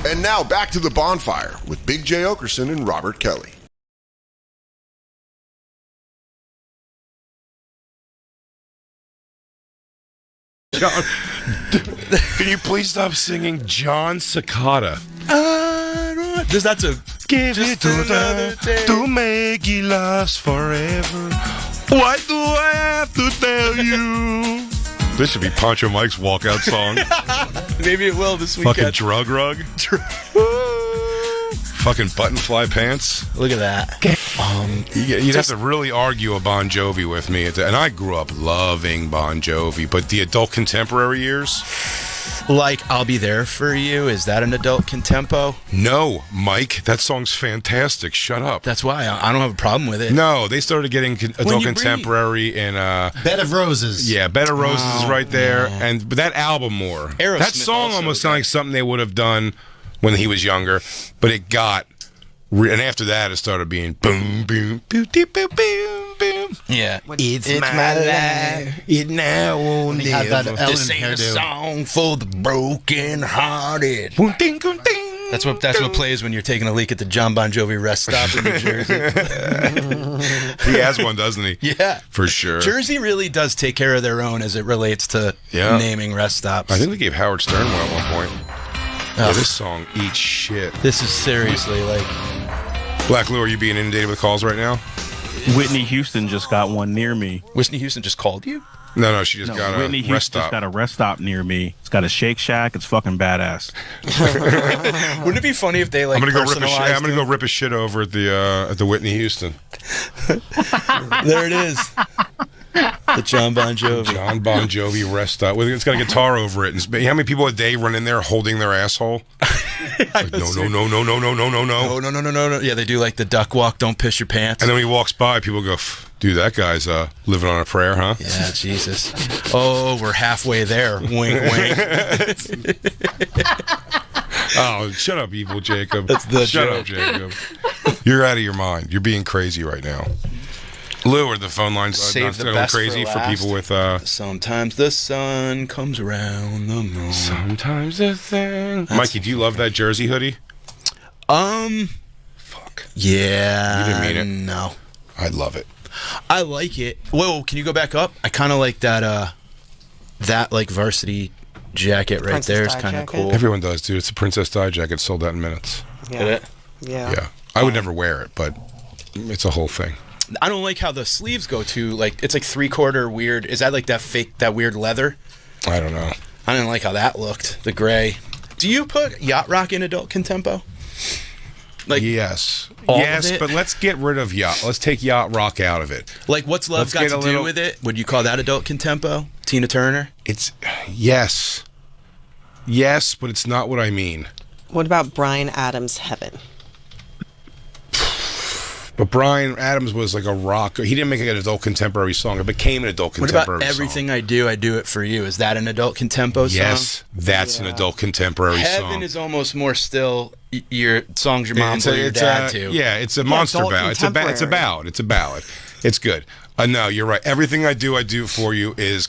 And now back to the Bonfire with Big J. Oakerson and Robert Kelly. John, can you please stop singing John Cicada? That's a Give it to them to make it last forever. What do I have to tell you? This should be Pancho Mike's walkout song. maybe it will this weekend. Fucking drug rug. Fucking button fly pants. Look at that. You'd have to really argue a Bon Jovi with me. And I grew up loving Bon Jovi, but the adult contemporary years? Like, I'll Be There For You, is that an adult contempo? No, Mike, that song's fantastic. Shut up. That's why I don't have a problem with it. No, they started getting adult contemporary in Bed of Roses. Yeah, Bed of Roses is right there, but that album more. Aerosmith That song also, almost sounded like something they would have done when he was younger, but it got, and after that it started being boom, boom, boom, boom, boom, boom, boom. Yeah. It's my life. It now won't He had that never. Ellen This ain't a hairdo. song for the broken hearted. That's what plays when you're taking a leak at the John Bon Jovi rest stop in New Jersey. He has one, doesn't he? Yeah. For sure. Jersey really does take care of their own as it relates to naming rest stops. I think they gave Howard Stern one at one point. Yeah, this song eats shit. This is seriously like... Black Lou, are you being inundated with calls right now? Whitney Houston just got one near me. Whitney Houston just called you? No, she just got Whitney a Houston rest just stop. got a rest stop near me. It's got a Shake Shack. It's fucking badass. Wouldn't it be funny if they like I'm gonna personalized go rip his shit over at the Whitney Houston. There it is. The John Bon Jovi. John Bon Jovi rest stop. It's got a guitar over it. And how many people a day run in there holding their asshole? Like, no. Yeah, they do like the duck walk, don't piss your pants. And then when he walks by, people go, dude, that guy's living on a prayer, huh? Yeah, Jesus. Oh, we're halfway there. Wink, wink. Oh, shut up, evil Jacob. That's the shut joke. up, Jacob. You're out of your mind. You're being crazy right now. Lou, are the phone lines Save the going best crazy for for last. people with... Sometimes the sun comes around the moon. Sometimes a thing... Mikey, do you love that Jersey hoodie? Fuck. Yeah. You didn't mean it. No. I love it. I like it. Whoa, can you go back up? I kind of like that, like varsity jacket right Princess there is Di kind of jacket? cool. Everyone does, dude. It's a Princess Di jacket. Sold out in minutes. Yeah. Yeah. I would never wear it, but it's a whole thing. I don't like how the sleeves go to, like, it's like 3/4 weird. Is that like that weird leather? I don't know. I didn't like how that looked, the gray. Do you put yacht rock in adult contempo? Like, Yes. all Yes, of it? but let's get rid of yacht. Let's take yacht rock out of it. Like, what's love Let's got get to a do little- with it? Would you call that adult contempo? Tina Turner? It's... Yes. Yes, but it's not what I mean. What about Bryan Adams' Heaven? But Bryan Adams was like a rock. He didn't make like an adult contemporary song. It became an adult What contemporary about Everything I Do it for you? Is that an adult contempo song? Yes, that's an adult contemporary Heaven song. is almost more still your songs your mom or your dad to. Yeah, it's a monster adult ballad. It's a ballad. It's a ballad. It's good. No, you're right. Everything I do for you is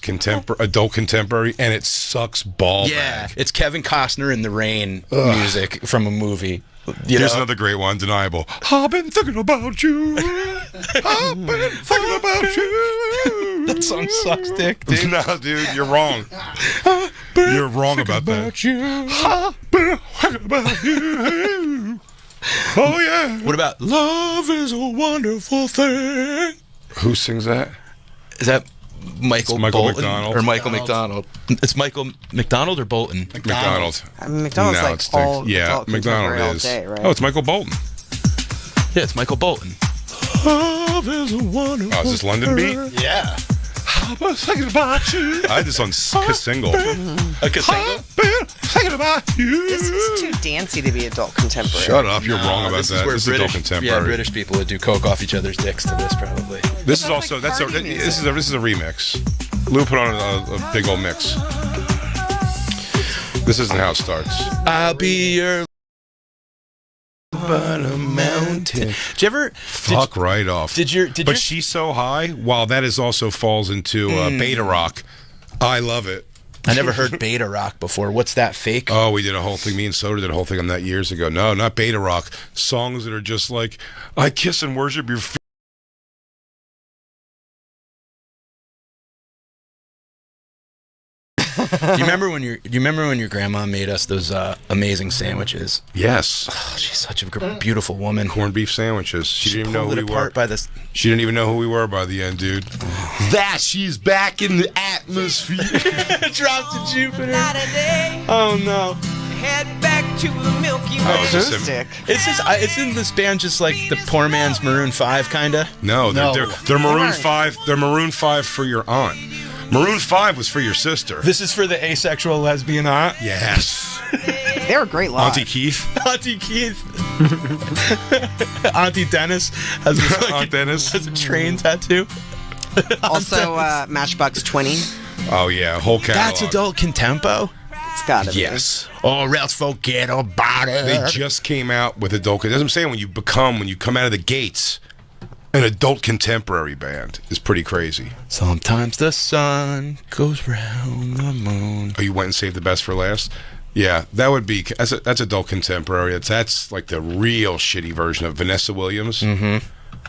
adult contemporary, and it sucks ball Yeah, bag. it's Kevin Costner in the rain music from a movie. Here's another great one, Undeniable. I've been thinking about you. I've been thinking about you. That song sucks dick, dude. No, dude, you're wrong. You're wrong about that. I've been thinking about you. Oh, yeah. What about Love is a Wonderful Thing? Who sings that? Is that Michael Bolton McDonald. or Michael McDonald? It's Michael McDonald or Bolton? McDonald. I mean, McDonald's No, like it's all yeah, adult contemporary McDonald all is. day, right? Oh, it's Michael Bolton. Yeah, it's Michael Bolton. Love is a wonderful. Oh, is this London Beat? Yeah. I was thinking about you. I had this on single. A single? Thinking about you. This is too dancey to be adult contemporary. Shut up! You're wrong about This that. is where This is adult British, contemporary. British people would do coke off each other's dicks to this probably. This is That's also like party this is a remix. Lou put on a big old mix. This isn't how it starts. I'll be your on a mountain. Did you ever Fuck right off. But She's So High. While that is also falls into beta rock. I love it. I never heard beta rock before. What's that, fake? Oh, we did a whole thing. Me and Soda did a whole thing on that years ago. No, not beta rock. Songs that are just like, I kiss and worship your feet. Do you remember when your grandma made us those amazing sandwiches? Yes. Oh, she's such a beautiful woman. Corned beef sandwiches. She didn't even know who we were. She didn't even know who we were by the end, dude. That she's back in the atmosphere. Dropped to Jupiter. Oh no. Head back to the Milky Way. Acoustic. It's in this band just like the poor man's Maroon 5 kinda. No, they're Maroon 5. They're Maroon 5 for your aunt. Maroon 5 was for your sister. This is for the asexual lesbian aunt? Yes. They were great live. Auntie Keith. Auntie Keith. Auntie Dennis has Aunt Dennis has a train tattoo. Also, Matchbox 20. Oh yeah, whole catalog. That's adult contempo? It's gotta be. Yes. Or else forget about it. They just came out with adult. That's what I'm saying. When you come out of the gates, an adult contemporary band is pretty crazy. Sometimes the sun goes round the moon. Oh, you went and saved the best for last? Yeah, that would be. That's adult contemporary. That's like the real shitty version of Vanessa Williams. Mm-hmm.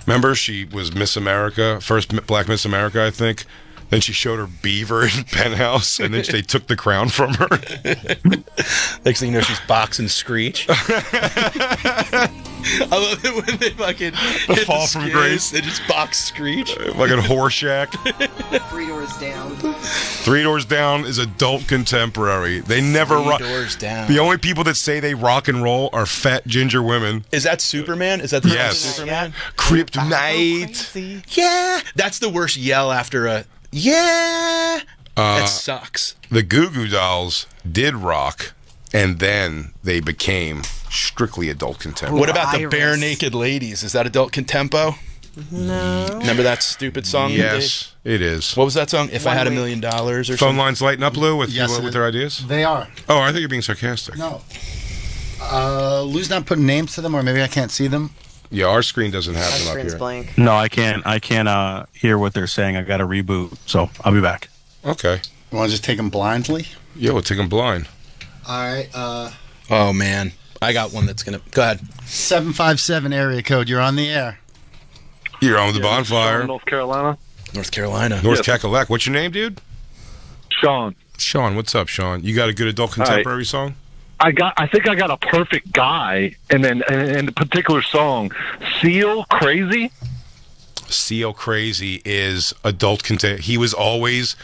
Remember, she was Miss America, first Black Miss America, I think. Then she showed her beaver in Penthouse, and then they took the crown from her. Next thing you know, she's boxing Screech. I love it when they fucking hit fall the from skids, grace. They just box Screech. Like a Horseshack. 3 Doors Down. 3 Doors Down is adult contemporary. They never rock. 3 Doors Down. The only people that say they rock and roll are fat ginger women. Is that Superman? Is that the Yes. Superman? Kryptonite. Yeah. That's the worst yell after a yeah. That sucks. The Goo Goo Dolls did rock, and then they became strictly adult contemporary. What about the Iris. Bare Naked Ladies? Is that adult contempo? No. Remember that stupid song? Yes, it is. What was that song? If I Had $1 Week. million or Phone something? lines lighting up, Lou, with Yes, their ideas? They are. Oh, I think you're being sarcastic. No. Lou's not putting names to them, or maybe I can't see them. Yeah, our screen doesn't have My them up screen's here. blank. No, I can't hear what they're saying. I got to reboot, so I'll be back. Okay. You want to just take them blindly? Yeah, we'll take them blind. All right. Oh, man. I got one that's going to... Go ahead. 757 area code. You're on the air. You're on with the Bonfire. North Carolina. North Carolina. North Yes. Cackalack. What's your name, dude? Sean. Sean, what's up, Sean? You got a good adult contemporary song? I think I got a perfect guy, and then and a particular song, Seal Crazy. Seal Crazy is adult contemporary. He was always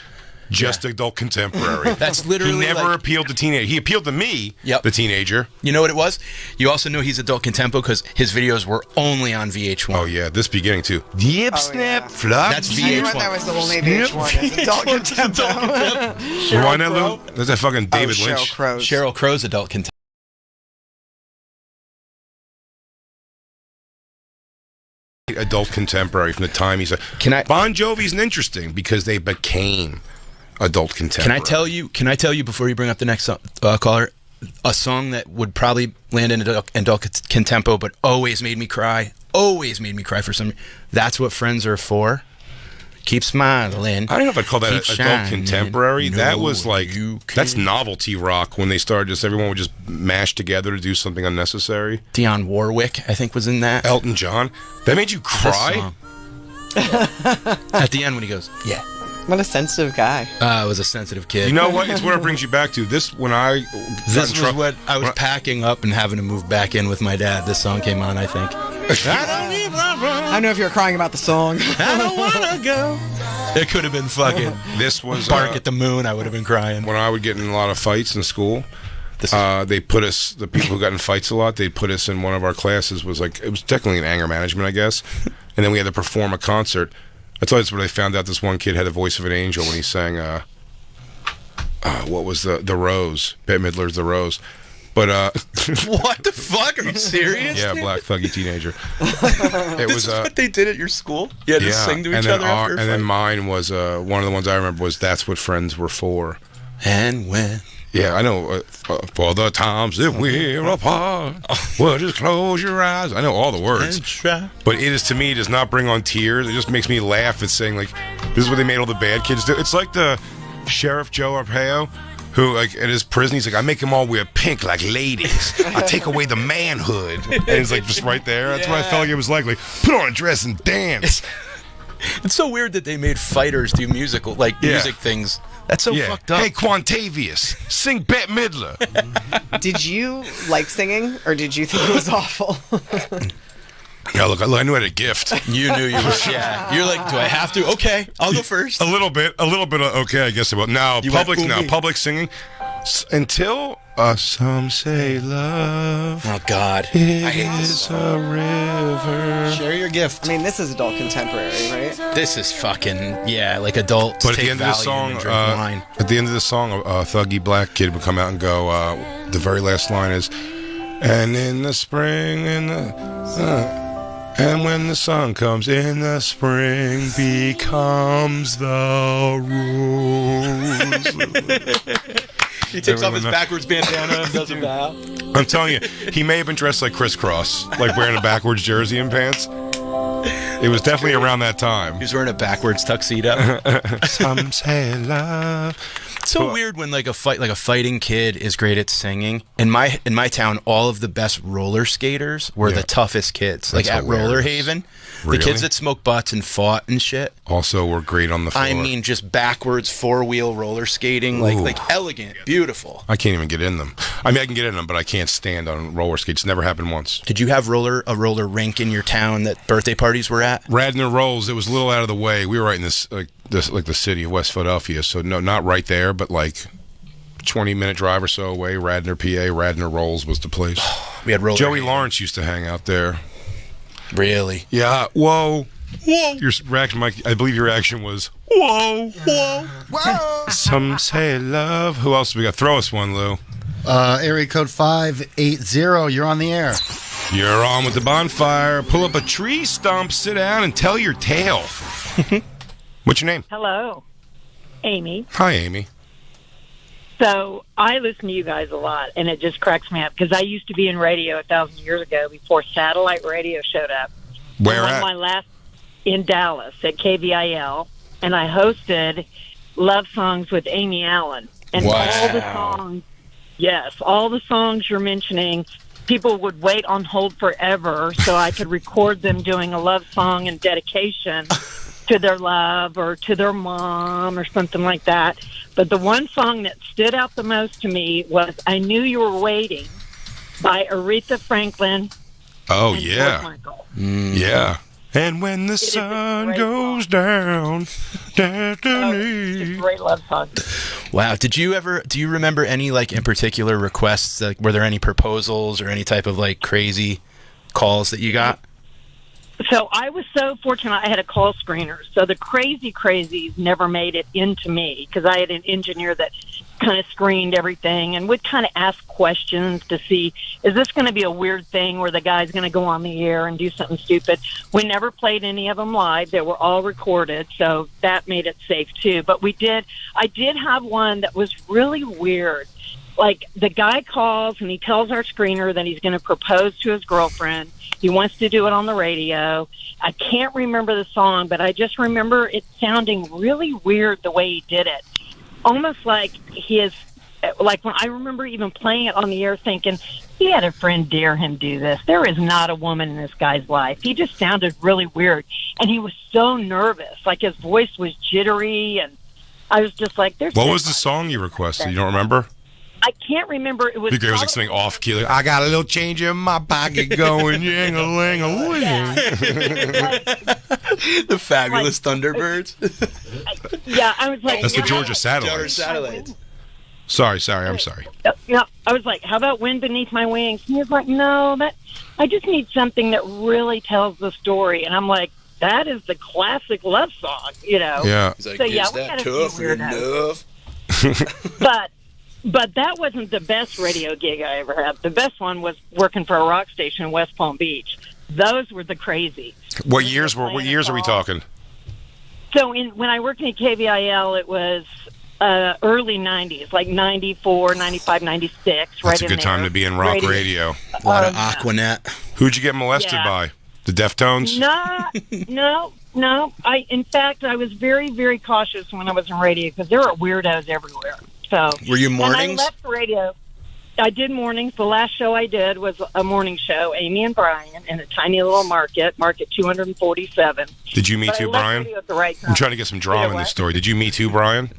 just adult contemporary. That's literally He never like- appealed to teenage. He appealed to me, Yep. the teenager. You know what it was? You also know he's adult contempo because his videos were only on VH1. Oh yeah, this beginning too. Yip, Oh, snap, yeah. flop. That's I knew VH1. that was the only VH1 is adult contempo. Why not, Lou? That's that fucking David Sheryl Lynch. Crow. Cheryl Crow's adult contempo. Adult contemporary from the time he's a. Bon Jovi's interesting because they became adult contemporary. Can I tell you before you bring up the next caller, a song that would probably land in adult contempo, but always made me cry for some. That's What Friends Are For. Keep smiling. I don't know if I'd call that Keep adult shining. contemporary. No, that was like you that's can't. novelty rock when they started. Just everyone would just mash together to do something unnecessary. Dionne Warwick, I think, was in that. Elton John. That made you This cry. song. At the end when he goes, yeah. What a sensitive guy. I was a sensitive kid. You know what? It's what it brings you back to. This when I got in This was trouble- what I was packing up and having to move back in with my dad. This song came on, I think. I don't know if you're crying about the song. I don't wanna go. It could have been fucking This was Bark at the Moon. I would have been crying. when I would get in a lot of fights in school. This is- They put us, the people who got in fights a lot, they put us in one of our classes. Was like it was technically an anger management, I guess. And then we had to perform a concert. That's always where they found out this one kid had the voice of an angel when he sang. What was the Rose? Bette Midler's The Rose. But what the fuck? Are you serious? yeah, black thuggy teenager. It This was is what they did at your school? You had to sing to each and then other after a and then fight? mine was one of the ones I remember was "That's What Friends Were For." And when Yeah, I know. For the times that we're apart, well, just close your eyes. I know all the words, and try. but to me, it does not bring on tears. It just makes me laugh at saying like, "This is what they made all the bad kids do." It's like the Sheriff Joe Arpaio, who like in his prison, he's like, I make them all wear pink like ladies. I take away the manhood. And he's like just right there. That's what I felt like it was like put on a dress and dance. It's so weird that they made fighters do music things. That's so fucked up. Hey, Quantavius, sing Bette Midler. Did you like singing, or did you think it was awful? Yeah, look, I knew I had a gift. You knew you were. Yeah, you're like, do I have to? Okay, I'll go first. A little bit. Okay, I guess about now. Public singing until some say love. Oh God, is a river. Share your gift. I mean, this is adult contemporary, right? this is fucking like adult. But at the end of the song, a thuggy black kid would come out and go. The very last line is, and in the spring, and when the sun comes in the spring, becomes the rose. He takes off his backwards bandana and does a bow. I'm telling you, he may have been dressed like crisscross, like wearing a backwards jersey and pants. It was definitely around that time. He was wearing a backwards tuxedo. Some say love. It's so weird when like a fighting kid is great at singing. In my town, all of the best roller skaters were the toughest kids. That's like at hilarious. Roller Haven, Really? the kids that smoked butts and fought and shit. Also, were great on the floor. I mean, just backwards 4-wheel roller skating, like elegant, beautiful. I can't even get in them. I mean, I can get in them, but I can't stand on roller skates. Never happened once. Did you have a roller rink in your town that birthday parties were at? Radnor Rolls. It was a little out of the way. We were right in the city of West Philadelphia, so no, not right there, but like 20-minute drive or so away. Radnor, PA. Radnor Rolls was the place. We had roller. Joey Lawrence used to hang out there. Really? Yeah. Whoa. Your reaction, Mike. I believe your reaction was whoa. Some say love. Who else we got? Throw us one, Lou. Area code 580. You're on the air. You're on with the bonfire. Pull up a tree stump, sit down, and tell your tale. What's your name? Hello, Amy. Hi, Amy. So I listen to you guys a lot, and it just cracks me up because I used to be in radio 1,000 years ago before satellite radio showed up. Where and at? my last in Dallas at KVIL, and I hosted Love Songs with Amy Allen. And all the songs, all the songs you're mentioning, people would wait on hold forever so I could record them doing a love song and dedication to their love or to their mom or something like that. But the one song that stood out the most to me was I Knew You Were Waiting by Aretha Franklin. Oh, and yeah. George Michael. Yeah. And when the sun goes down, destiny. It's a great love song. Wow. Do you remember any, like, in particular requests? Like, were there any proposals or any type of, like, crazy calls that you got? So I was so fortunate I had a call screener. So the crazies never made it into me because I had an engineer that kind of screened everything and would kind of ask questions to see, is this going to be a weird thing where the guy's going to go on the air and do something stupid? We never played any of them live. They were all recorded, so that made it safe too. But I did have one that was really weird. Like, the guy calls and he tells our screener that he's going to propose to his girlfriend. He wants to do it on the radio. I can't remember the song, but I just remember it sounding really weird the way he did it. Almost like when I remember even playing it on the air thinking, he had a friend dare him do this. There is not a woman in this guy's life. He just sounded really weird. And he was so nervous. Like, his voice was jittery. And I was just like, What was the song you requested? You don't remember? I can't remember. It was. I think it was like something off key. Like, I got a little change in my pocket going, yang-a-lang-a-ling. The Fabulous Thunderbirds. I was like. That's the Georgia Satellites. Sorry. I'm sorry. Yeah, I was like, how about Wind Beneath My Wings? And he was like, no, I just need something that really tells the story. And I'm like, that is the classic love song, you know? Yeah. He's like, so, is we that had a few tough weirdos. enough? But that wasn't the best radio gig I ever had. The best one was working for a rock station in West Palm Beach. Those were the crazies. What years are we talking? So when I worked in KVIL, it was early 90s, like 94, 95, 96. That's right a good time to be in rock radio. A lot of Aquanet. Who'd you get molested by? The Deftones? No. No. In fact, I was very, very cautious when I was in radio because there are weirdos everywhere. So Were you mornings? And I left radio. I did mornings. The last show I did was a morning show, Amy and Brian, in a tiny little market 247. Did you meet too, Brian? At the right time. I'm trying to get some drama in this story. Did you meet too, Brian?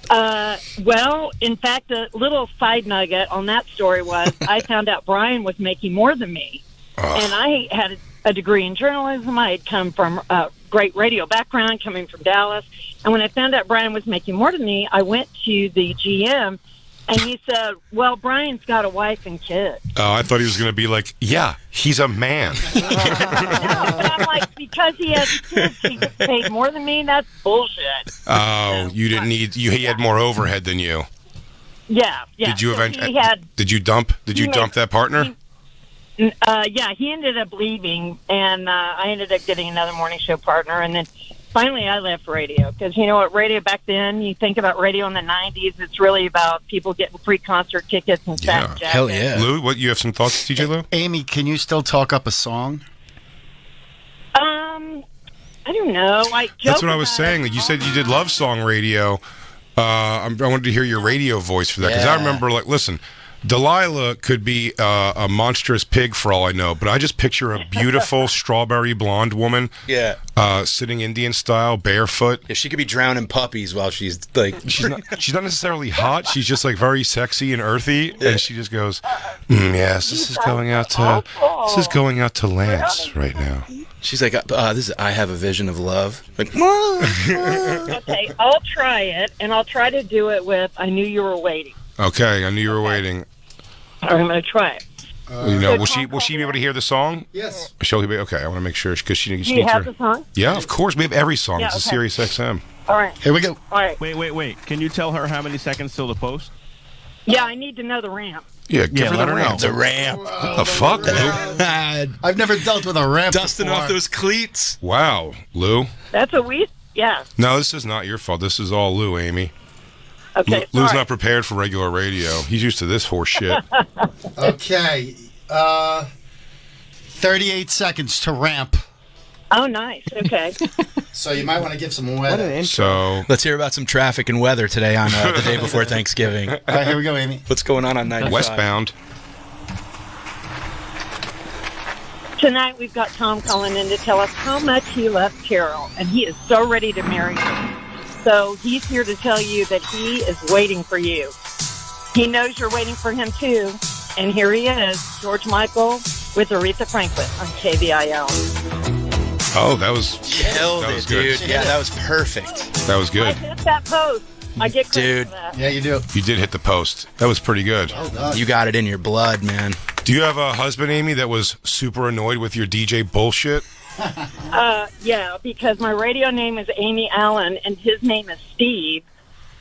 Well, in fact, a little side nugget on that story was I found out Brian was making more than me. And I had a degree in journalism. I had come from a great radio background, coming from Dallas. And when I found out Brian was making more than me, I went to the GM, and he said, well, Brian's got a wife and kids. Oh, I thought he was going to be like, yeah, he's a man. No, but I'm like, because he has kids, he gets paid more than me? That's bullshit. Oh, you didn't need, he had more overhead than you. Yeah. Did you So eventually, he had, did you dump that partner? yeah, he ended up leaving, and I ended up getting another morning show partner, and then finally I left radio because, you know what, radio back then, you think about radio in the 90s, it's really about people getting free concert tickets and Yeah. jackets. Hell yeah. Lou, what, you have some thoughts, DJ Lou? Amy, can you still talk up a song? I don't know. That's what I was saying. Like, you said you did love song radio. I wanted to hear your radio voice for that because I Yeah. remember, like, listen, Delilah could be a monstrous pig for all I know, but I just picture a beautiful strawberry blonde woman, sitting Indian style, barefoot. Yeah, she could be drowning puppies while she's like. She's not necessarily hot. She's just like very sexy and earthy, and she just goes, "Yes, this is going out to Lance right now." She's like, "This is I Have a Vision of Love." Like, Okay, I'll try it, and I'll try to do it with I Knew You Were Waiting. Okay, I knew you were waiting. I'm going to try it. You know, will she be able to hear the song? Yes. She'll be okay. I want to make sure because she Do needs you have to. the song? Yeah, of course. We have every song. Yeah, It's a okay. Sirius XM. All right. Here we go. All right. Wait. Can you tell her how many seconds till the post? Yeah, I need to know the ramp. Yeah, give her let the her ramp. know. the ramp. The fuck, Lou? I've never dealt with a ramp Dusting before. off those cleats. Wow, Lou. That's what we, yeah. No, this is not your fault. This is all Lou, Amy. Okay. Lou's sorry. not prepared for regular radio. He's used to this horse shit. Okay. 38 seconds to ramp. Oh, nice. Okay. So you might want to give some weather. So Let's hear about some traffic and weather today on the day before Thanksgiving. All right, here we go, Amy. What's going on 95? westbound. Tonight we've got Tom calling in to tell us how much he loves Carol, and he is so ready to marry her. So he's here to tell you that he is waiting for you. He knows you're waiting for him too, and here he is, George Michael with Aretha Franklin on KVIL. Oh, that was Killed that was it, good. dude. Yeah, that was perfect. That was I good. hit that post. I get credit Dude. for that. Yeah, you do. You did hit the post. That was pretty good. You got it in your blood, man. Do you have a husband, Amy, that was super annoyed with your DJ bullshit? Yeah, because my radio name is Amy Allen, and his name is Steve.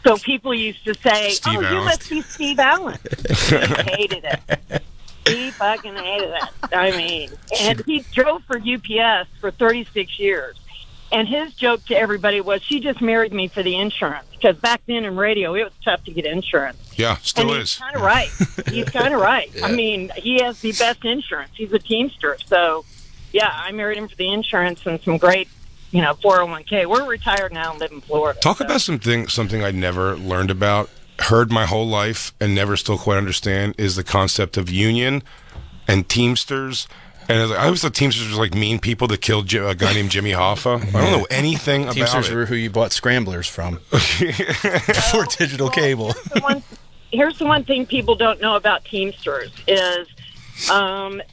So people used to say, Steve you Allen. must be Steve Allen. He hated it. He fucking hated it. I mean, and he drove for UPS for 36 years. And his joke to everybody was, she just married me for the insurance. Because back then in radio, it was tough to get insurance. Yeah, still And is. he's kind of right. He's kind of right. I mean, he has the best insurance. He's a Teamster. So, yeah, I married him for the insurance and some great, 401k. We're retired now and live in Florida. Talk so. about something I never learned about, heard my whole life, and never still quite understand is the concept of union and Teamsters. And I always thought Teamsters was like mean people that killed a guy named Jimmy Hoffa. I don't know anything about Teamsters it. were who you bought scramblers from before digital cable. Here's the one thing people don't know about Teamsters is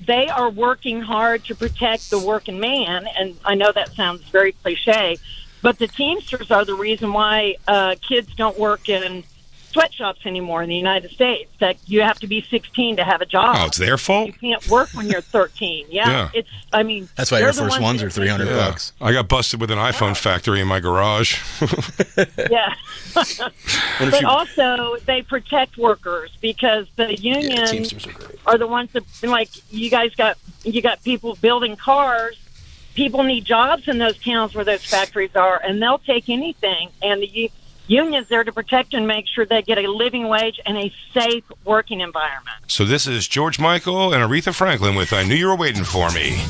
they are working hard to protect the working man, and I know that sounds very cliche, but the Teamsters are the reason why kids don't work in sweatshops anymore in the United States. That you have to be 16 to have a job. Oh, it's their fault? You can't work when you're 13. Yeah. That's why Air Force Ones are $300 Yeah. bucks. I got busted with an iPhone factory in my garage. Yeah. But also, they protect workers because the unions Teamsters are great. are the ones that, like, you got people building cars. People need jobs in those towns where those factories are, and they'll take anything. And the union's there to protect and make sure they get a living wage and a safe working environment. So this is George Michael and Aretha Franklin with I Knew You Were Waiting For Me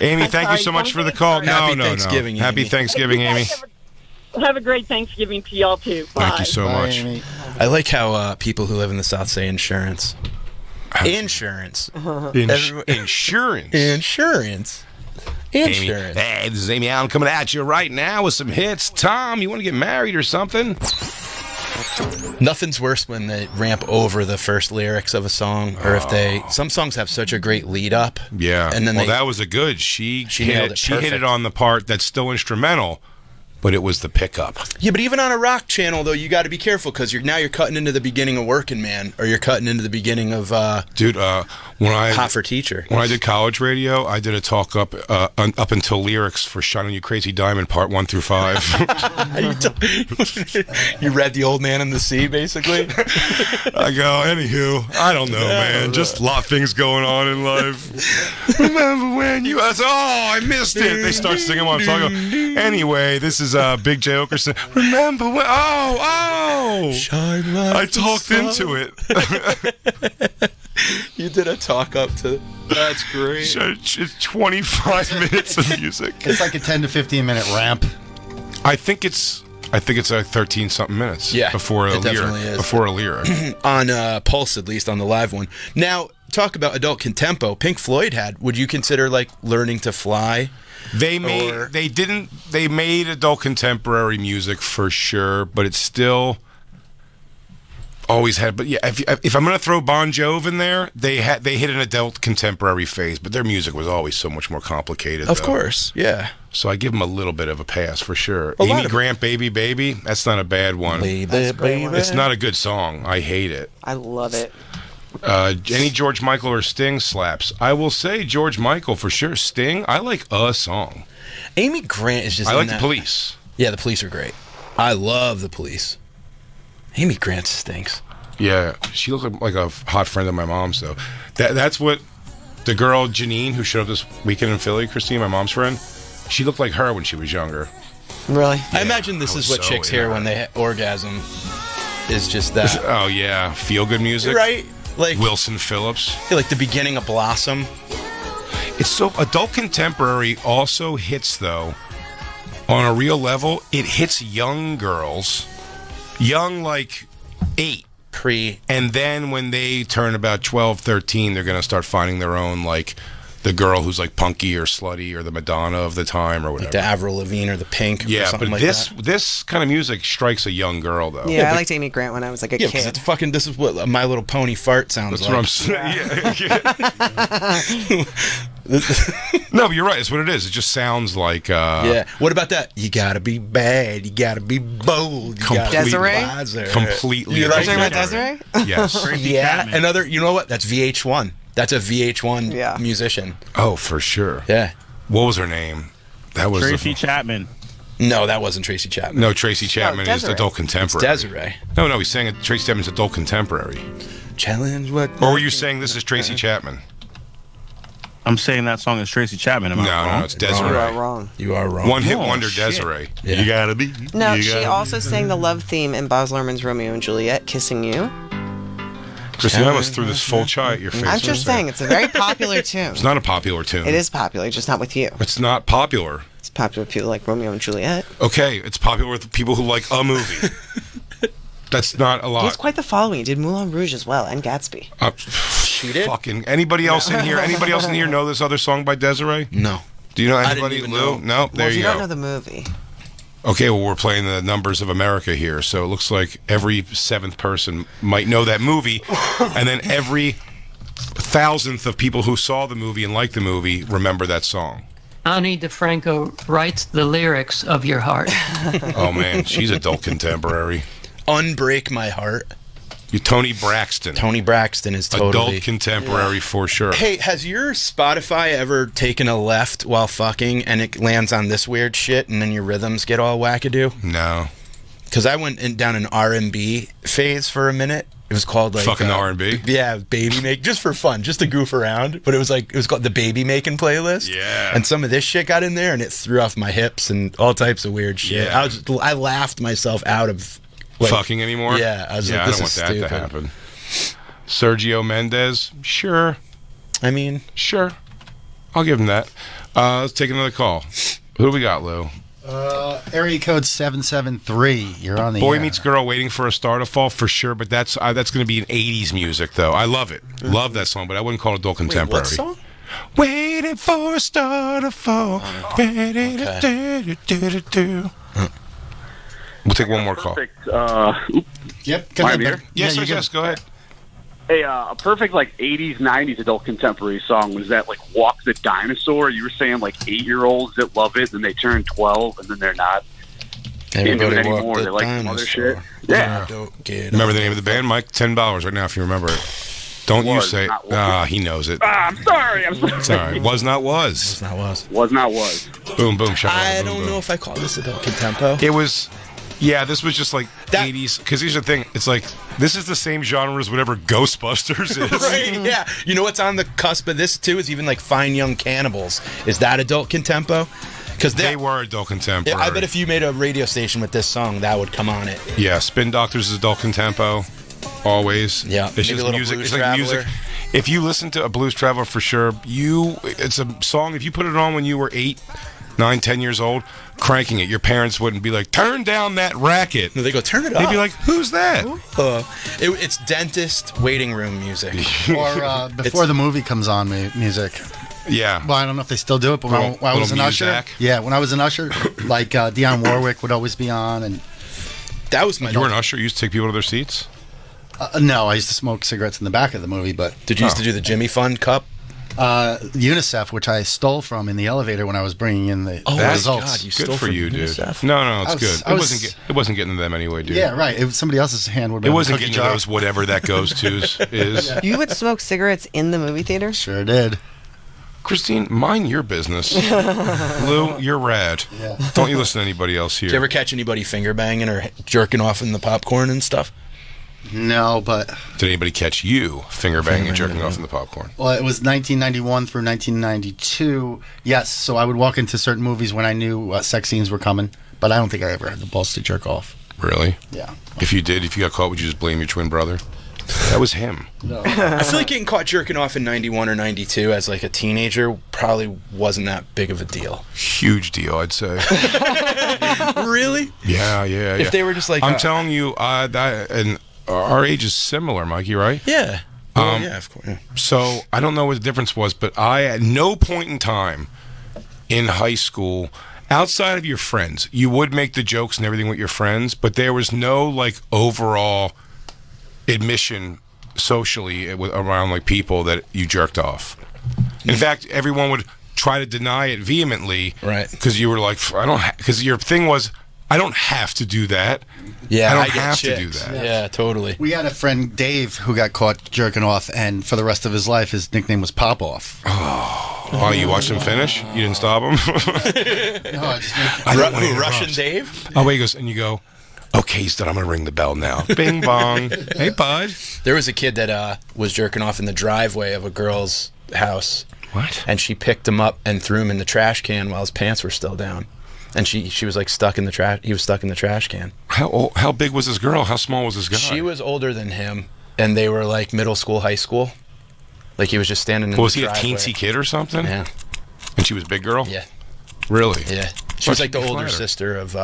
Amy, thank you so much for the call. Happy Thanksgiving, Happy Amy. Thanksgiving, Amy. Have a great Thanksgiving to y'all too. Bye. Thank you so much. Amy. I like how people who live in the South say insurance. Insurance. Insurance. Insurance. Amy. Hey, this is Amy Allen coming at you right now with some hits. Tom, you want to get married or something? Nothing's worse when they ramp over the first lyrics of a song, or if some songs have such a great lead up. Yeah. And then that was a good. She nailed it She hit perfect. it on the part that's still instrumental, but it was the pickup. Yeah, but even on a rock channel, though, you got to be careful because you're cutting into the beginning of Working Man, or you're cutting into the beginning of Dude, Hot for Teacher. When I did college radio, I did a talk up until lyrics for "Shine on You Crazy Diamond" Part 1 through 5. You read The Old Man in the Sea, basically. I go, anywho, I don't know, man. Just a lot of things going on in life. Remember when you? I missed it. They start singing while I'm talking. Anyway, this is Big J Oakerson. Remember when? Shine like I talked into it. You did a talk up to. That's great. It's 25 minutes of music. It's like a 10 to 15 minute ramp. I think it's like 13 something minutes. Yeah, before a it definitely is. Before a lyric. On Pulse, at least on the live one. Now, talk about adult contempo. Pink Floyd had. Would you consider like Learning to Fly? They made adult contemporary music for sure, but it's still always had. But yeah, if I'm gonna throw Bon Jovi in there, they hit an adult contemporary phase, but their music was always so much more complicated. Of course, yeah. So I give them a little bit of a pass for sure. A lot Amy of- Grant, Baby, that's not a bad one. It's not a good song. I hate it. I love it. Any George Michael or Sting slaps. I will say George Michael for sure. Sting, I like a song. Amy Grant is just. I in like that- the Police. Yeah, the Police are great. I love the Police. Amy Grant stinks. Yeah, she looked like a hot friend of my mom's though. That's what the girl Janine who showed up this weekend in Philly, Christine, my mom's friend. She looked like her when she was younger. Really? I imagine this I is was what so chicks into hear her. when they orgasm. Is just that. Oh yeah, feel good music. Right? Like Wilson Phillips. like the beginning of Blossom. It's so adult contemporary also hits though on a real level. It hits young girls, young like 8. And then when they turn about 12, 13, they're going to start finding their own, like the girl who's like punky or slutty or the Madonna of the time or whatever. Like the Avril Lavigne or the Pink or Yeah, something but like this kind of music strikes a young girl though. Yeah, I liked Amy Grant when I was like a Yeah, because kid. it's fucking. This is what My Little Pony fart sounds That's like. what I'm saying. No, but you're right. It's what it is. It just sounds like. Yeah. What about that? You gotta be bad. You gotta be bold. You gotta be Desiree? wiser. Completely. You Are like you talking about that? Desiree? Yes. Yeah. Another. You know what? That's VH1. That's a VH1 Yeah. musician. Oh, for sure. Yeah. What was her name? That was Tracy Chapman. No, that wasn't Tracy Chapman. No, Tracy Chapman is Desiree. adult It's contemporary. Desiree. No, he's saying Tracy Chapman's adult contemporary. Challenge what? Or were you saying this is Tracy Chapman? I'm saying that song is Tracy Chapman. Am I wrong? No, it's Desiree. You are wrong. You are wrong. One hit Oh, wonder shit. Desiree. Yeah. You gotta be. No, you she gotta also sang the love theme in Baz Luhrmann's Romeo and Juliet, Kissing You. be. Christine, I almost threw this full chai at your face. I'm just saying, it's a very popular tune. It's not a popular tune. It is popular, just not with you. It's not popular. It's popular with people like Romeo and Juliet. Okay, it's popular with people who like a movie. That's not a He has lot. quite the following. He did Moulin Rouge as well, and Gatsby. She did? Fucking anybody else in here? Anybody else in here know this other song by Desiree? No. Do you know didn't anybody? even Lou? know. No. Well, There if you you don't know go. the movie. Okay, well, we're playing the numbers of America here, so it looks like every 7th person might know that movie, and then every 1,000th of people who saw the movie and liked the movie remember that song. Ani DeFranco writes the lyrics of your heart. Oh man, she's adult contemporary. Unbreak My Heart. You Tony Braxton. Tony Braxton is totally. Adult contemporary for sure. Hey, has your Spotify ever taken a left while fucking and it lands on this weird shit and then your rhythms get all wackadoo? No. Because I went down an R&B phase for a minute. It was called like Fucking R&B? Yeah, baby make just for fun, just to goof around. But it was called the baby making playlist. Yeah. And some of this shit got in there and it threw off my hips and all types of weird shit. Yeah. I laughed myself out of like, Fucking anymore? Yeah, I was yeah, like, I this don't want is that stupid. to happen. Sergio Mendes, sure. I mean, Sure. I'll give him that. Let's take another call. Who do we got, Lou? Area code 773. You're on the Boy air. Meets Girl, Waiting for a Star to Fall, for sure, but that's going to be an 80s music, though. I love it. Love that song, but I wouldn't call it adult contemporary. what song? Waiting for a star to fall. We'll take one more call. Perfect. Yep. Go Am I ahead, here? bud. Yes, Yeah, you're yes, go ahead. Hey, a perfect like 80s, 90s adult contemporary song was that like Walk the Dinosaur. You were saying like 8-year-olds that love it, and they turn 12, and then they're not into it Everybody anymore. walk They the like some other shit. dinosaur. Yeah. Don't get Remember on the name of the band, Mike? $10 right now if you remember it. Don't you Was, say not was. he knows it. I'm sorry. It's all right. Was not was. It's not was. Was not was. Boom, boom, shaka, I boom, don't boom. know if I call this adult contempo. It was, yeah, this was just like That- 80s. Because here's the thing. It's like, this is the same genre as whatever Ghostbusters is. Right, yeah. You know what's on the cusp of this, too, is even like Fine Young Cannibals. Is that adult contempo? Because They were adult contemporary. I bet if you made a radio station with this song, that would come on it. Yeah, Spin Doctors is adult contempo. Always. Yeah, It's maybe just a little music. Blues It's like music. Traveler. If you listen to a Blues Traveler for sure, it's a song, if you put it on when you were 8, 9, 10 years old, cranking it, your parents wouldn't be like, turn down that racket. No, they go, turn it up. They'd be like, who's that? It's dentist waiting room music. Or before the movie comes on, music. Yeah. Well, I don't know if they still do it, but when I was Little an usher, Muzak. yeah, when I was an usher, like Dionne Warwick would always be on, and That was my. You were an usher? You used to take people to their seats? no, I used to smoke cigarettes in the back of the movie, but Did you used to do the Jimmy Fund Cup? UNICEF, which I stole from in the elevator when I was bringing in the That's results. God, you Good stole for from you, dude. UNICEF? No, it's I was- good. I was- It wasn't getting to them anyway, dude. Yeah, right. It was somebody else's hand would be It on the wasn't cookie getting to jar. those whatever that goes to is. You would smoke cigarettes in the movie theater? Sure did. Christine, mind your business. Lou, you're rad. Yeah. Don't you listen to anybody else here. Did you ever catch anybody finger banging or jerking off in the popcorn and stuff? No, but Did anybody catch you finger banging and jerking off in the popcorn? well, it was 1991 through 1992. Yes, so I would walk into certain movies when I knew sex scenes were coming, but I don't think I ever had the balls to jerk off. Really? Yeah. If you got caught, would you just blame your twin brother? That was him. I feel like getting caught jerking off in 91 or 92 as like a teenager probably wasn't that big of a deal. Huge deal, I'd say. Really? Yeah. If they were just like... I'm telling you, and our age is similar, Mikey, right? Yeah. Yeah, of course. Yeah. So I don't know what the difference was, but I, at no point in time in high school, outside of your friends, you would make the jokes and everything with your friends, but there was no like overall admission socially around like people that you jerked off. In fact, everyone would try to deny it vehemently, Right. Because you were like, because your thing was, I don't have to do that. Yeah, I don't get have to do chicks. that. Yeah, totally. We had a friend, Dave, who got caught jerking off, and for the rest of his life, his nickname was Pop Off. Oh, you watched him finish? You didn't stop him? No, I just made- I don't wanna Russian interrupt. Dave? Oh, wait, he goes, and you go, okay, he's done. I'm going to ring the bell now. Bing bong. Hey, bud. There was a kid that was jerking off in the driveway of a girl's house. What? And she picked him up and threw him in the trash can while his pants were still down. And she was like stuck in the trash. He was stuck in the trash can. How big was this girl? How small was this guy? She was older than him, and they were like middle school, high school. Like he was just standing in Was the he a driveway. teensy kid or something? Yeah, And she was a big girl? yeah, Really? yeah. She Why was like should the be older flattered? sister of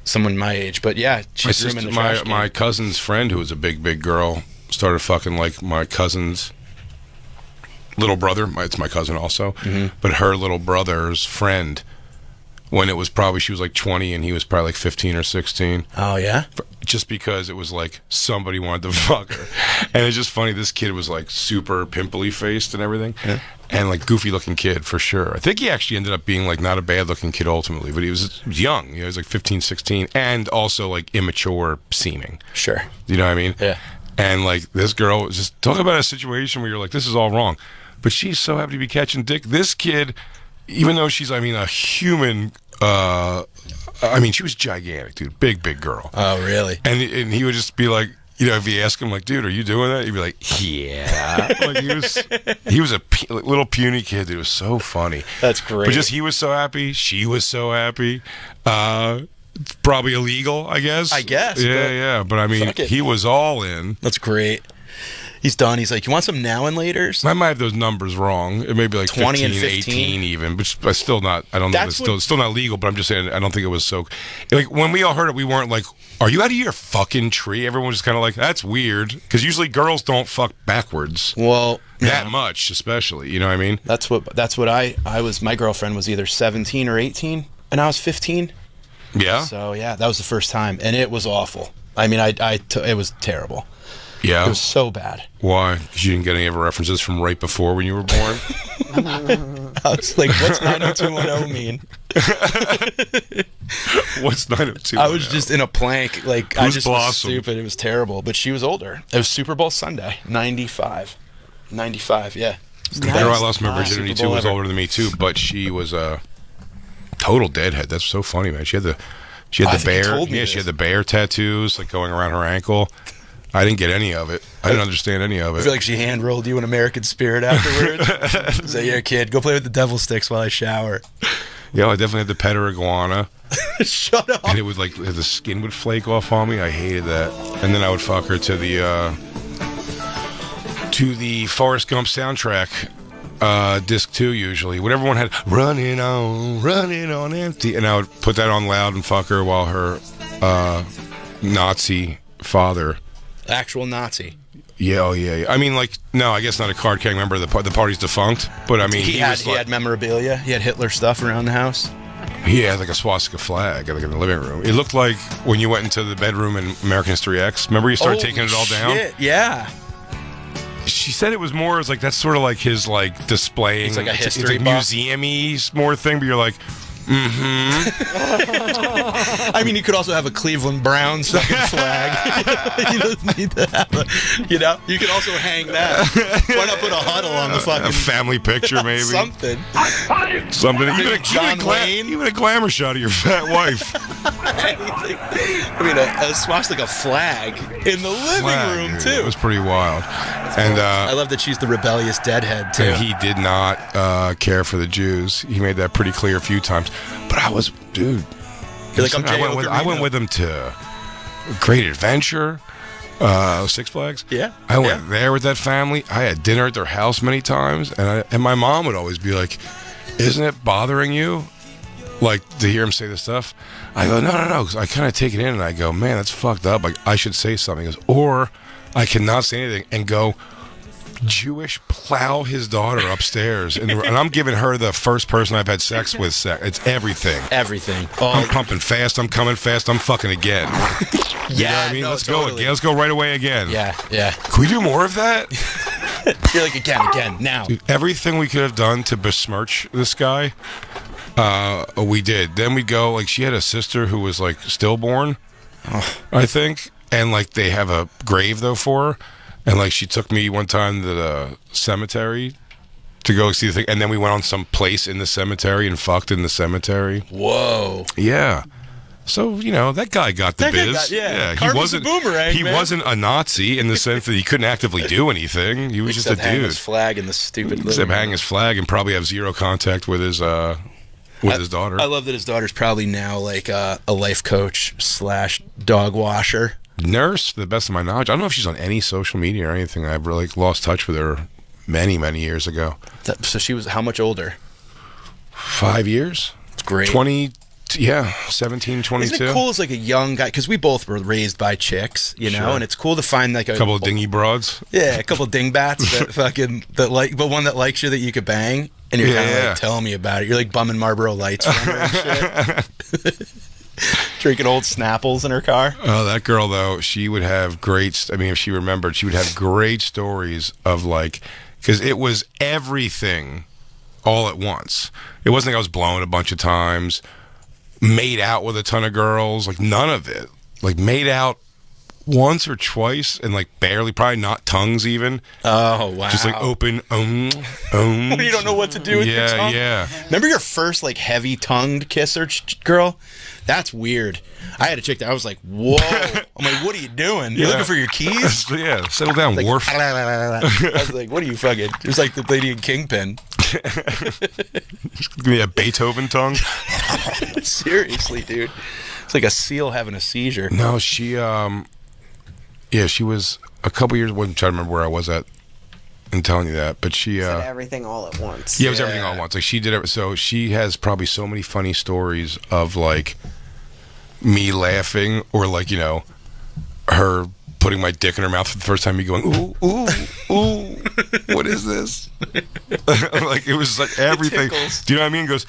someone my age. But yeah, she My threw him in sister, the trash can. my cousin's friend, who was a big girl, started fucking like my cousin's little brother. It's my cousin also, but her little brother's friend. When it was probably, she was like 20 and he was probably like 15 or 16. Oh yeah. Just because it was like somebody wanted to fuck her. And it's just funny, this kid was like super pimply faced and everything. Yeah. And like goofy looking kid for sure. I think he actually ended up being like not a bad looking kid ultimately, but he was young. You know, he was like 15, 16 and also like immature seeming. Sure. You know what I mean? Yeah. And like this girl was just talk about a situation where you're like, this is all wrong. But she's so happy to be catching dick. This kid, even though she's, I mean, a human, she was gigantic, dude. Big girl. Oh really? And he would just be like, you know, if you ask him like, dude, are you doing that? He'd be like, yeah. Like he was a little puny kid. Dude. It was so funny. That's great. But just he was so happy. She was so happy. Probably illegal, I guess. I guess, but Yeah. But I mean, fuck it. he was all in. That's great. He's done. He's like, you want some now and laters? I might have those numbers wrong. It may be like 20 15, and 15. 18 even, but still not. I don't know. That's It's still not legal. But I'm just saying. I don't think it was so. Like when we all heard it, we weren't like, "Are you out of your fucking tree?" Everyone was kind of like, "That's weird," because usually girls don't fuck backwards. Well, that much, especially. You know what I mean? That's what I was. My girlfriend was either 17 or 18, and I was 15. Yeah. So yeah, that was the first time, and it was awful. I mean, it was terrible. Yeah. It was so bad. Why? Because you didn't get any of the references from right before when you were born? I was like, what's 90210 mean? What's 90210? I was just in a plank. Like, I just Blossom? was stupid. It was terrible. But she was older. It was Super Bowl Sunday, 95. 95, yeah. The girl I lost my virginity Super to Bowl was ever. older than me, too, but she was a total deadhead. That's so funny, man. She had the I think you bear. told me Yeah, she this. had the bear tattoos, like, going around her ankle. I didn't get any of it. I didn't understand any of I it. feel like she hand-rolled you an American Spirit afterwards. So, yeah, kid, go play with the devil sticks while I shower. Yeah, I definitely had to pet her iguana. Shut up. And it would, like, the skin would flake off on me. I hated that. And then I would fuck her to the Forrest Gump soundtrack, disc 2 usually. When everyone had running on empty. And I would put that on loud and fuck her while her Nazi father... Actual Nazi. Yeah, oh yeah, yeah. I mean, like, no, I guess not a card-carrying member. The party's defunct, but I mean, He had memorabilia. He had Hitler stuff around the house. he had like a swastika flag, like in the living room. It looked like when you went into the bedroom in American History X. Remember, you started taking it all down. Shit, yeah. She said it was more as like that's sort of like his like displaying. It's like a history it's like buff. museum-y more thing, but you're like, I mean, you could also have a Cleveland Browns fucking flag. You don't need to have a, you could also hang that. Why not put a huddle on the fucking a family picture, maybe something? Something. John Wayne. Even a glamour shot of your fat wife. I mean, a swastika flag in the living room Dude, too. It was pretty wild. And I love that she's the rebellious deadhead too. and he did not care for the Jews. He made that pretty clear a few times. But I was, dude. You're like, I'm I Jay went with him to Great Adventure, Six Flags. Yeah. I went there with that family. I had dinner at their house many times, and my mom would always be like, "Isn't it bothering you, like to hear him say this stuff?" I go, "No, 'cause I kind of take it in, and I go, man, that's fucked up. Like I should say something." He goes, or I cannot say anything and go. Jewish plow his daughter upstairs, and I'm giving her the first person I've had sex with. It's everything. Everything. I'm pumping fast. I'm coming fast. I'm fucking again. You know what I mean? no, Let's totally. go again. Let's go right away again. Yeah. Can we do more of that? You're like, again, now. Dude, everything we could have done to besmirch this guy, we did. Then we'd go, like, she had a sister who was, like, stillborn, I think, and, like, they have a grave, though, for her. And, like, she took me one time to the cemetery to go see the thing. And then we went on some place in the cemetery and fucked in the cemetery. Whoa. Yeah. So, that guy got the That guy biz. got- yeah. He Karma's wasn't a boomerang, He man. wasn't a Nazi in the sense that he couldn't actively do anything. He was just a Except hang dude. his flag in the stupid Except living hang room. his flag and probably have zero contact with his daughter. I love that his daughter's probably now like a life coach / dog washer. Nurse, to the best of my knowledge. I don't know if she's on any social media or anything. I've really lost touch with her many, many years ago. So she was how much older? 5 years? It's great. 17, 22. Isn't it cool as like a young guy? Because we both were raised by chicks, Sure. and it's cool to find like A couple of dingy broads. Yeah, a couple of dingbats but one that likes you that you could bang, and you're kind of Yeah. like, tell me about it. You're like bumming Marlboro Lights from her and shit. Drinking old Snapples in her car. Oh, that girl, though, she would have great... I mean, if she remembered, she would have great stories of, like... Because it was everything all at once. It wasn't like I was blown a bunch of times, made out with a ton of girls, like, none of it. Like, made out once or twice, and, like, barely, probably not tongues even. Oh, wow. Just, like, open, You don't know what to do with your tongue? Yeah. Remember your first, like, heavy-tongued kisser, girl? That's weird. I had a chick that I was like, whoa. I'm like, what are you doing? You're Yeah. looking for your keys? Yeah, settle down, Like, Worf. I was like, what are you fucking... It was like the lady in Kingpin. Give me a Beethoven tongue. Seriously, dude. It's like a seal having a seizure. No, she Yeah, she was a couple years. I'm trying to remember where I was at in telling you that, but she Said everything all at once. Yeah, it was everything all at once. Like she did it. So she has probably so many funny stories of like me laughing or like her putting my dick in her mouth for the first time. Me going ooh ooh ooh, what is this? Like it was like everything. Do you know what I mean? Goes,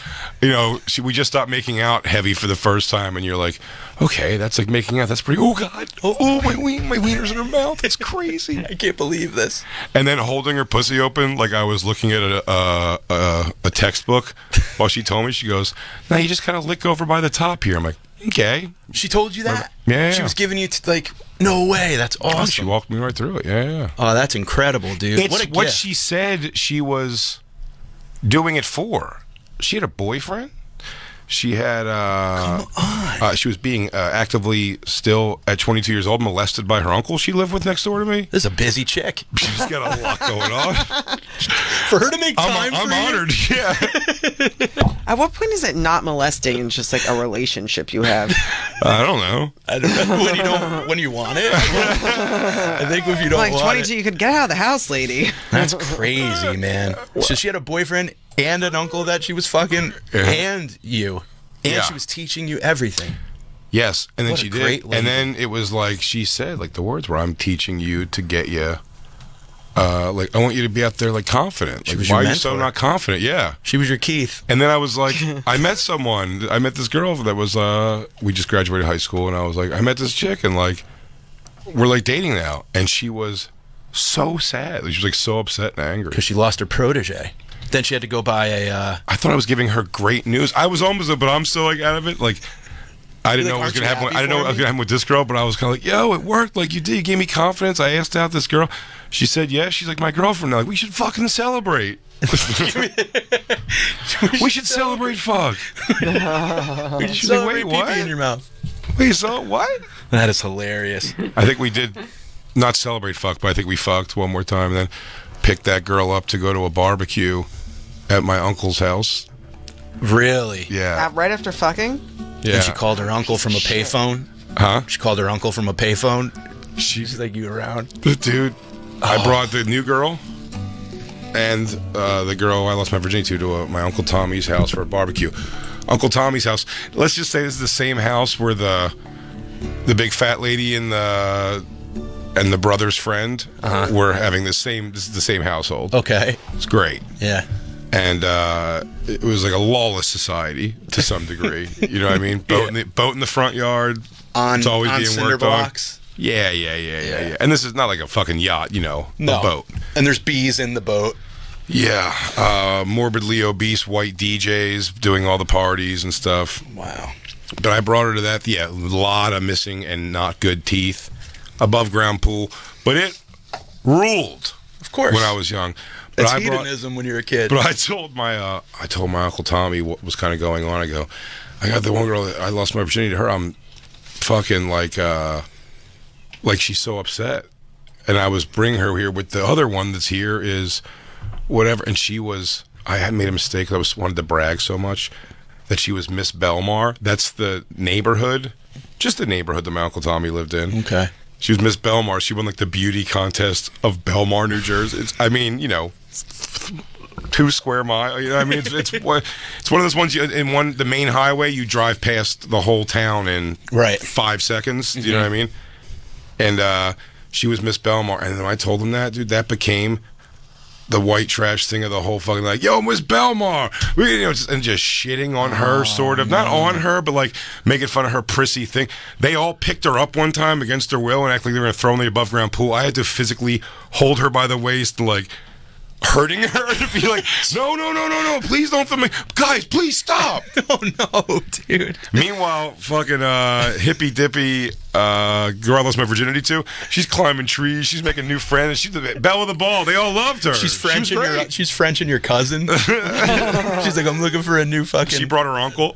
we just stopped making out heavy for the first time, and you're like, okay, that's like making out. That's pretty. Oh God, oh my wiener's in her mouth. It's crazy. I can't believe this. And then holding her pussy open, like I was looking at a textbook while she told me. She goes, "No, you just kind of lick over by the top here." I'm like, okay. She told you that? Yeah. She was giving you like, no way. That's awesome. Oh, she walked me right through it. Yeah. Oh, that's incredible, dude. It's what a what gift. she said she was doing it for. She had a boyfriend. She had Come on. she was being actively still at 22 years old molested by her uncle she lived with next door to me. This is a busy chick. She's got a lot going on. For her to make time I'm for you? honored. Yeah. At what point is it not molesting and just like a relationship you have? I don't know. I don't know. When you want it. I think if you don't Like want 22, it. you could get out of the house, lady. That's crazy, man. So she had a boyfriend and an uncle that she was fucking, and you. And Yeah. she was teaching you everything. Yes, and then What a she great did. lady. And then it was like she said, like the words were, "I'm teaching you to get you." Like I want you to be out there like confident. Like, was why your are you so mentor. not confident? Yeah. She was your Keith. And then I was like, I met someone. I met this girl that was. We just graduated high school, and I was like, I met this chick, and like, we're like dating now, and she was so sad. She was like so upset and angry Because she lost her protege. Then she had to go buy a... I thought I was giving her great news. I was almost, but I'm still like out of it. Like I didn't know what was gonna happen. I didn't know what was gonna happen with this girl, but I was kind of like, yo, it worked. Like you did. You gave me confidence. I asked out this girl. She said yes. She's like my girlfriend now. Like we should fucking celebrate. We should celebrate fuck. She's like, wait, what? in your mouth. Wait, so what? That is hilarious. I think we did not celebrate fuck, but I think we fucked one more time, and then picked that girl up to go to a barbecue at my uncle's house. Really? Yeah. Right after fucking? Yeah. And she called her uncle from a payphone. Huh? She called her uncle from a payphone. She's like, you around? Dude, I brought the new girl and the girl I lost my virginity to my Uncle Tommy's house for a barbecue. Uncle Tommy's house. Let's just say this is the same house where the big fat lady and the brother's friend were having this is the same household. Okay. It's great. Yeah. And it was like a lawless society to some degree. You know what I mean? Boat in the front yard. On, it's always on being cinder worked blocks. on. Yeah. And this is not like a fucking yacht, a boat. And there's bees in the boat. Yeah. Morbidly obese white DJs doing all the parties and stuff. Wow. But I brought her to that. Yeah, a lot of missing and not good teeth. Above ground pool. But it ruled. Of course. When I was young. But It's I hedonism when you're a kid. But I told my Uncle Tommy what was kind of going on. I go, I got the one girl that I lost my virginity to her. I'm fucking like she's so upset. And I was bringing her here with the other one that's here is whatever. And I had made a mistake. I wanted to brag so much that she was Miss Belmar. That's the neighborhood, just the neighborhood that my Uncle Tommy lived in. Okay. She was Miss Belmar. She won like the beauty contest of Belmar, New Jersey. 2 square mile. You know what I mean? It's one of those ones the main highway you drive past the whole town in 5 seconds. Do you know what I mean? And she was Miss Belmar, and then I told him that, dude, that became the white trash thing of the whole fucking like, yo, Miss Belmar, and just shitting on her, sort of, not on her, but like making fun of her prissy thing. They all picked her up one time against her will and acted like they were gonna throw in the above ground pool. I had to physically hold her by the waist and like hurting her to be like, no, please don't film me, guys, please stop. Oh no, dude. Meanwhile, fucking hippy dippy girl I lost my virginity to, she's climbing trees, she's making new friends, she's the belle of the ball. They all loved her. She's French and your cousin. She's like, I'm looking for a new fucking. She brought her uncle.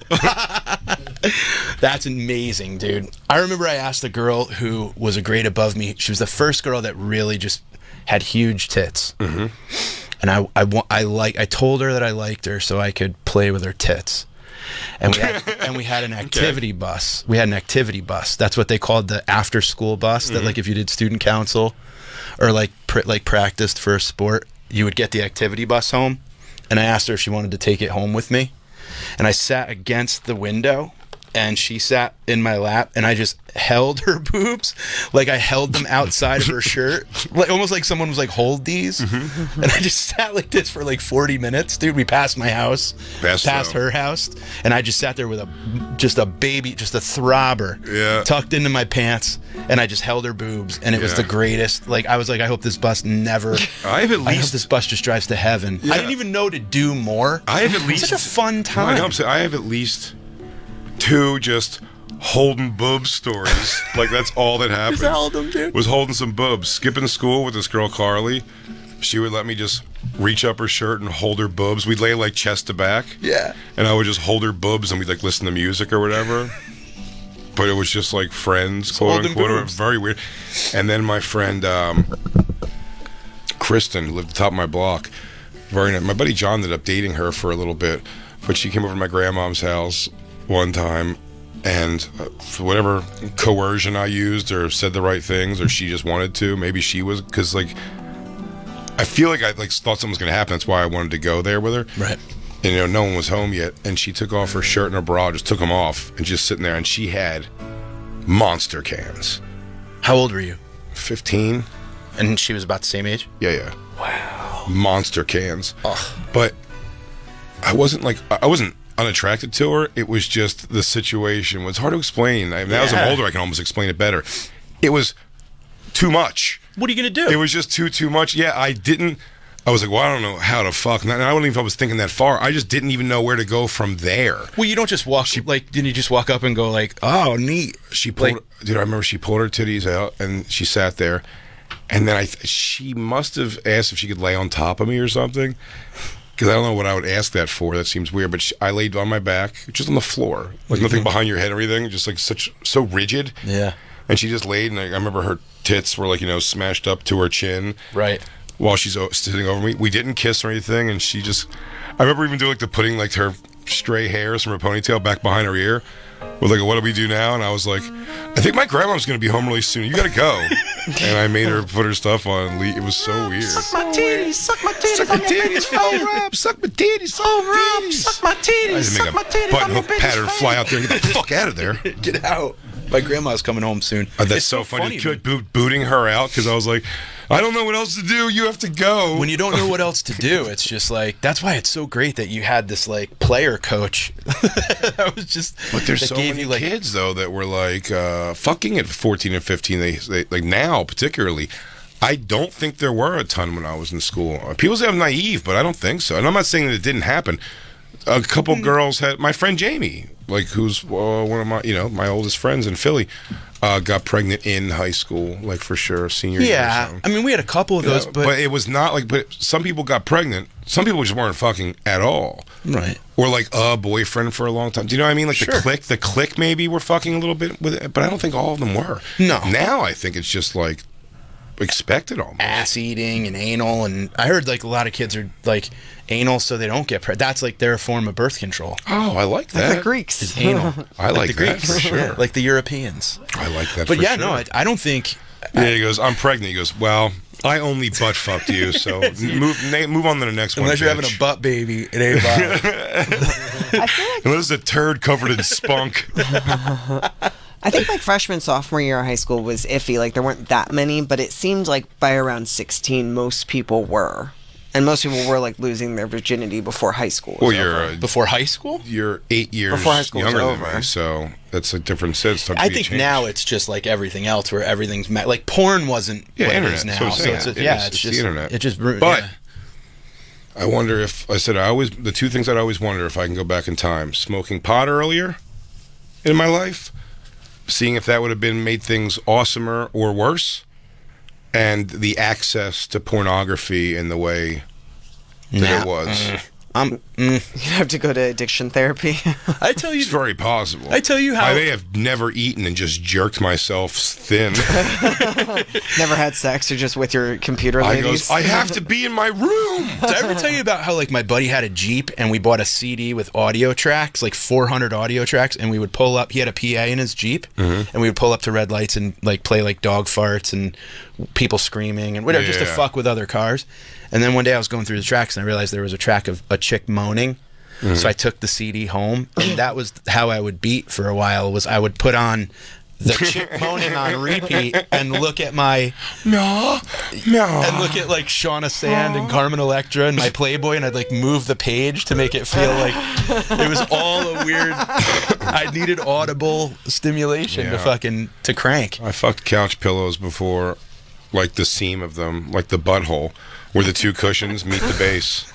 That's amazing, dude. I remember I asked a girl who was a grade above me. She was the first girl that really just had huge tits. Mm-hmm. And I told her that I liked her so I could play with her tits. and we had an activity bus. We had an activity bus. That's what they called the after school bus. That like if you did student council or like practiced for a sport, you would get the activity bus home. And I asked her if she wanted to take it home with me, and I sat against the window. And she sat in my lap, and I just held her boobs, like I held them outside of her shirt, like almost like someone was like, "Hold these," and I just sat like this for like 40 minutes, dude. We passed my house, past her house, and I just sat there with a baby, just a throbber, tucked into my pants, and I just held her boobs, and it was the greatest. Like I was like, I hope this bus never. I hope this bus just drives to heaven. I didn't even know to do more. I have at least such a fun time. I have at least 2 just holding boobs stories. Like that's all that happened. Just held them, dude. Was holding some boobs. Skipping school with this girl Carly. She would let me just reach up her shirt and hold her boobs. We'd lay like chest to back. Yeah. And I would just hold her boobs and we'd like listen to music or whatever. But it was just like friends, quote unquote. Very weird. And then my friend Kristen, who lived at the top of my block. Very nice. My buddy John ended up dating her for a little bit, but she came over to my grandmom's house one time, and for whatever coercion I used or said the right things, or she just wanted to, maybe she was, because like I feel like I like thought something was going to happen. That's why I wanted to go there with her. Right. And no one was home yet, and she took off her shirt and her bra, just took them off, and just sitting there, and she had monster cans. How old were you? 15. And she was about the same age? Yeah. Wow. Monster cans. But I wasn't unattracted to her. It was just the situation was hard to explain. Now as I'm older, I can almost explain it better. It was too much. What are you gonna do? It was just too much. Yeah, I was like, well, I don't know how to fuck. And I don't even know if I was thinking that far. I just didn't even know where to go from there. Well, you don't just walk. Didn't you just walk up and go like, "Oh, neat"? She pulled. Dude, I remember she pulled her titties out and she sat there, and then she must have asked if she could lay on top of me or something. Because I don't know what I would ask that for. That seems weird. But I laid on my back, just on the floor, like nothing behind your head or anything, just like so rigid. Yeah. And she just laid, and I remember her tits were like smashed up to her chin. Right. While she's sitting over me, we didn't kiss or anything, and she just. I remember even doing putting her stray hairs from her ponytail back behind her ear. With what do we do now? And I was like, I think my grandma's going to be home really soon. You got to go. And I made her put her stuff on and leave. It was so weird. Suck my titties, suck my titties, suck my titties, oh Rob, suck my titties, oh Rob, suck my titties, suck my titties. Button hook pattern, fly out there, and get the fuck out of there. Get out. My grandma's coming home soon. That's so funny. Booting her out because I was like, I don't know what else to do. You have to go. When you don't know what else to do, it's just like that's why it's so great that you had this player coach. That was just. But there's so many kids though that were fucking at 14 and 15. They like now particularly. I don't think there were a ton when I was in school. People say I'm naive, but I don't think so. And I'm not saying that it didn't happen. A couple girls had my friend Jamie, who's one of my my oldest friends in Philly, got pregnant in high school, for sure, senior year. Yeah, I mean we had a couple of those, but it was not but some people got pregnant. Some people just weren't fucking at all, right? Or a boyfriend for a long time. Do you know what I mean? Sure. the clique maybe were fucking a little bit with it, but I don't think all of them were. No. Now I think it's just expected almost. Ass eating and anal, and I heard a lot of kids are anal so they don't get pregnant. That's their form of birth control. Oh, I like that. Like the Greeks. Is anal. I like the that Greeks, for sure. Yeah, like the Europeans. I like that. But for yeah, sure. no, I don't think. Yeah, he goes, I'm pregnant. He goes, well, I only butt fucked you, so move on to the next one. Unless you're having a butt baby, it ain't about. I feel like unless it's a turd covered in spunk. I think freshman, sophomore year of high school was iffy. There weren't that many, but it seemed like by around 16, most people were. And most people were losing their virginity before high school. Well, you're before high school. You're 8 years before high school younger was than over. me, so that's a different sense. I think now it's just like everything else, where everything's porn wasn't what internet. it is now. So it's just just the internet. It just. But I wonder if the two things I'd always wonder if I can go back in time: smoking pot earlier in my life, seeing if that would have made things awesomer or worse, and the access to pornography in the way that it was. You have to go to addiction therapy. I tell you, It's very possible. I tell you how. I may have never eaten and just jerked myself thin. Never had sex or just with your computer I ladies. goes, I have to be in my room. Did I ever tell you about how like my buddy had a Jeep and we bought a CD with audio tracks, like 400 audio tracks, and we would pull up. He had a PA in his Jeep, and we would pull up to red lights and like play like dog farts and people screaming and whatever, just to Yeah. fuck with other cars. And then one day I was going through the tracks and I realized there was a track of a chick moaning. So I took the CD home, and that was how I would beat for a while. Was I would put on the chick moaning on repeat and look at my No. and look at like Shauna Sand and Carmen Electra and my Playboy, and I'd like move the page to make it feel like it was all a weird. I needed audible stimulation to crank. I fucked couch pillows before, like the seam of them, like the butthole, where the two cushions meet the base.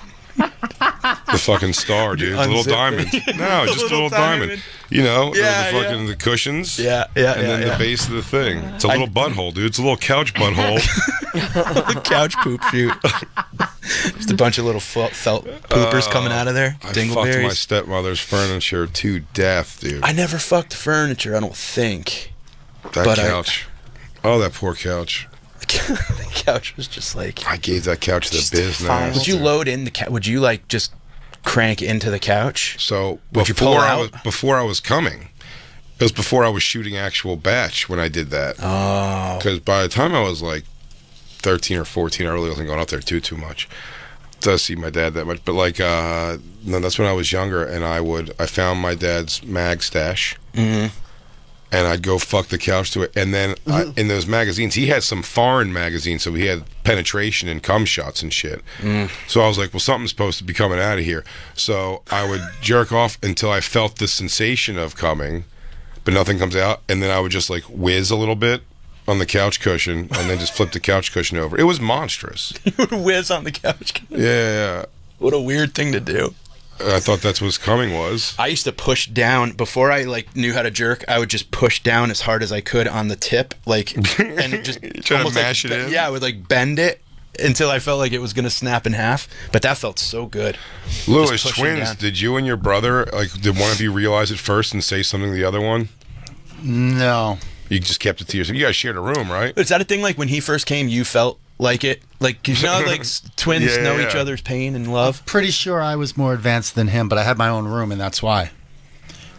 The fucking star, dude. The little Unzip diamond. it. No, just a little diamond. You know, the fucking cushions. And then the base of the thing. It's a little butthole, dude. It's a little couch butthole. The couch poop shoot. Just a bunch of little felt poopers coming out of there. I fucked my stepmother's furniture to death, dude. I never fucked furniture, I don't think. That couch. Oh, that poor couch. The couch was just like. I gave that couch the business. Would you load in the couch? Would you like just crank into the couch? So Would you pull before I was coming, it was before I was shooting actual batch when I did that. Oh. Because by the time I was like 13 or 14, I really wasn't going out there too much to see my dad that much. But like, no, that's when I was younger, and I found my dad's mag stash. Mm-hmm. And I'd go fuck the couch to it. And then in those magazines, he had some foreign magazines, so he had penetration and cum shots and shit. So I was like, well, something's supposed to be coming out of here. So I would jerk off until I felt the sensation of coming, but nothing comes out. And then I would just like whiz a little bit on the couch cushion and then just flip the couch cushion over. It was monstrous. You would whiz on the couch. Yeah. What a weird thing to do. I thought that's what coming was. I used to push down before I like knew how to jerk. I would just push down as hard as I could on the tip, like, and just trying to almost mash like, it in. Yeah, I would like bend it until I felt like it was gonna snap in half. But that felt so good. Lewis, Just pushing twins, down. did you and your brother, like, did one of you realize it first and say something to the other one? No. You just kept it to yourself. You guys shared a room, right? Is that a thing? Like when he first came, you felt like it, like you know, like twins Yeah, know yeah. each other's pain and love. Pretty sure I was more advanced than him, but I had my own room, and that's why.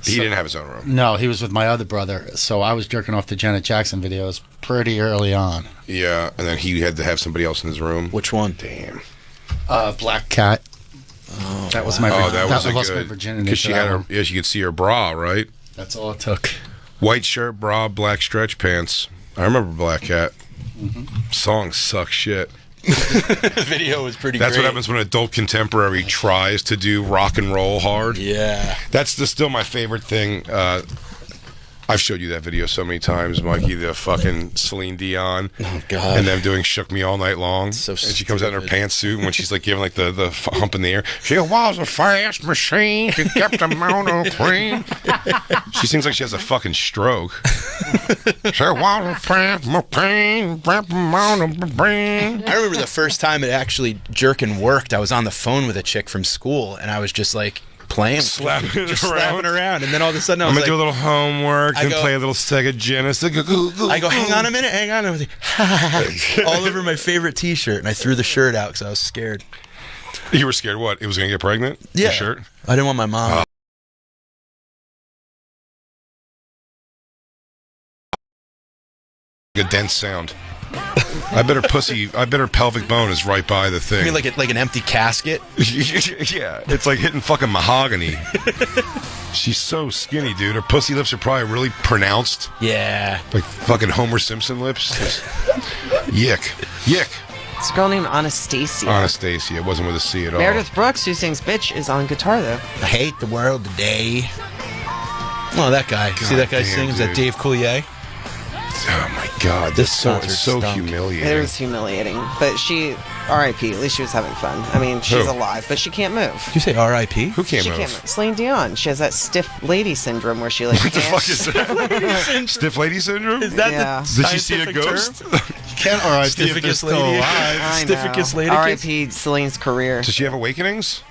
He didn't have his own room. No, he was with my other brother, so I was jerking off to Janet Jackson videos pretty early on. Yeah, and then he had to have somebody else in his room. Which one? Damn. Black Cat. That was my. That was lost my good. virginity. Because she for had that her. one. Yeah, she could see her bra, right? That's all it took. White shirt, bra, black stretch pants. I remember Black Cat. Song sucks shit. The video was pretty. That's great. what happens when adult contemporary tries to do rock and roll hard. Yeah. That's still my favorite thing. I've showed you that video so many times, Mikey, the fucking Celine Dion. Oh, God. And them doing Shook Me All Night Long. So and she comes out in her stupid. pantsuit, and when she's like giving like the hump in the air, she was a fast machine. She kept a mountain clean. She sings like she has a fucking stroke. She was a fast machine. Kept a mountain clean. I remember the first time it actually jerking worked. I was on the phone with a chick from school, and I was just like playing, Slapping it just around. slapping around, and then all of a sudden I I'm was gonna like, do a little homework, I then go- play a little Sega Genesis. I go, hang on a minute, hang on. I was like, all over my favorite T-shirt, and I threw the shirt out because I was scared. You were scared what? It was gonna get pregnant? Yeah, The shirt? I didn't want my mom. A dense sound. I bet her pelvic bone is right by the thing. I mean, like an empty casket. Yeah, it's like hitting fucking mahogany. She's so skinny, dude. Her pussy lips are probably really pronounced. Yeah. Like fucking Homer Simpson lips. Yick. Yick. It's a girl named Anastasia. Anastasia. It wasn't with a C at all. Meredith Brooks, who sings "Bitch," is on guitar though. I hate the world today. Oh, that guy. See that guy damn, sings? That dude. Dave Coulier? Oh my god, this song concert is so stunk. humiliating. It was humiliating, but she, R.I.P. At least she was having fun. I mean, she's Who? alive, but she can't move. Did you say R.I.P.? Who can't She move? can't move. Celine Dion. She has that stiff lady syndrome where she like. What the can't- fuck is that? Stiff lady syndrome? Is that Yeah. the Did she see a scientific ghost? term? Can't R.I.P. if they're Stifficus still lady. alive. I Stifficus know. lady. R.I.P. Celine's career. Does she have awakenings?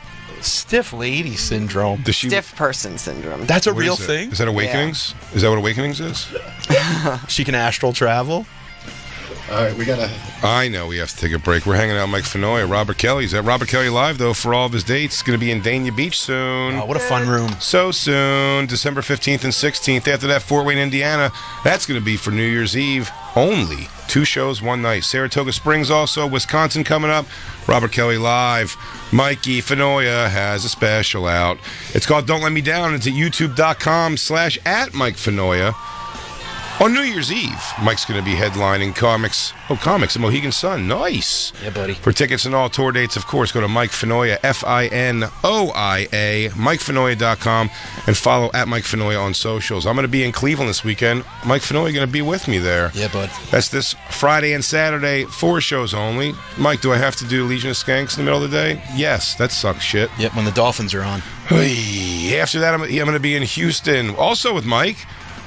Stiff lady syndrome. Does she? Stiff person syndrome. That's a what real is it? thing. Is that Awakenings? Is that what Awakenings is? She can astral travel. All right, we gotta. I know we have to take a break. We're hanging out with Mike Fenoy. Robert Kelly's at Robert Kelly Live, though, for all of his dates. It's going to be in Dania Beach soon. Oh, what a fun room. So soon, December 15th and 16th. After that, Fort Wayne, Indiana. That's going to be for New Year's Eve only. 2 shows, 1 night. Saratoga Springs also. Wisconsin coming up. Robert Kelly Live. Mikey Fenoya has a special out. It's called Don't Let Me Down. It's at youtube.com/@Mike Fenoya. On New Year's Eve, Mike's going to be headlining comics at Mohegan Sun. Nice. Yeah, buddy. For tickets and all tour dates, of course, go to Mike Fenoya, Finoia, MikeFenoya.com, and follow at Mike Fenoya on socials. I'm going to be in Cleveland this weekend. Mike Fenoya going to be with me there. Yeah, bud. That's this Friday and Saturday, 4 shows only. Mike, do I have to do Legion of Skanks in the middle of the day? Yes, that sucks shit. Yep, when the Dolphins are on. After that, I'm going to be in Houston, also with Mike.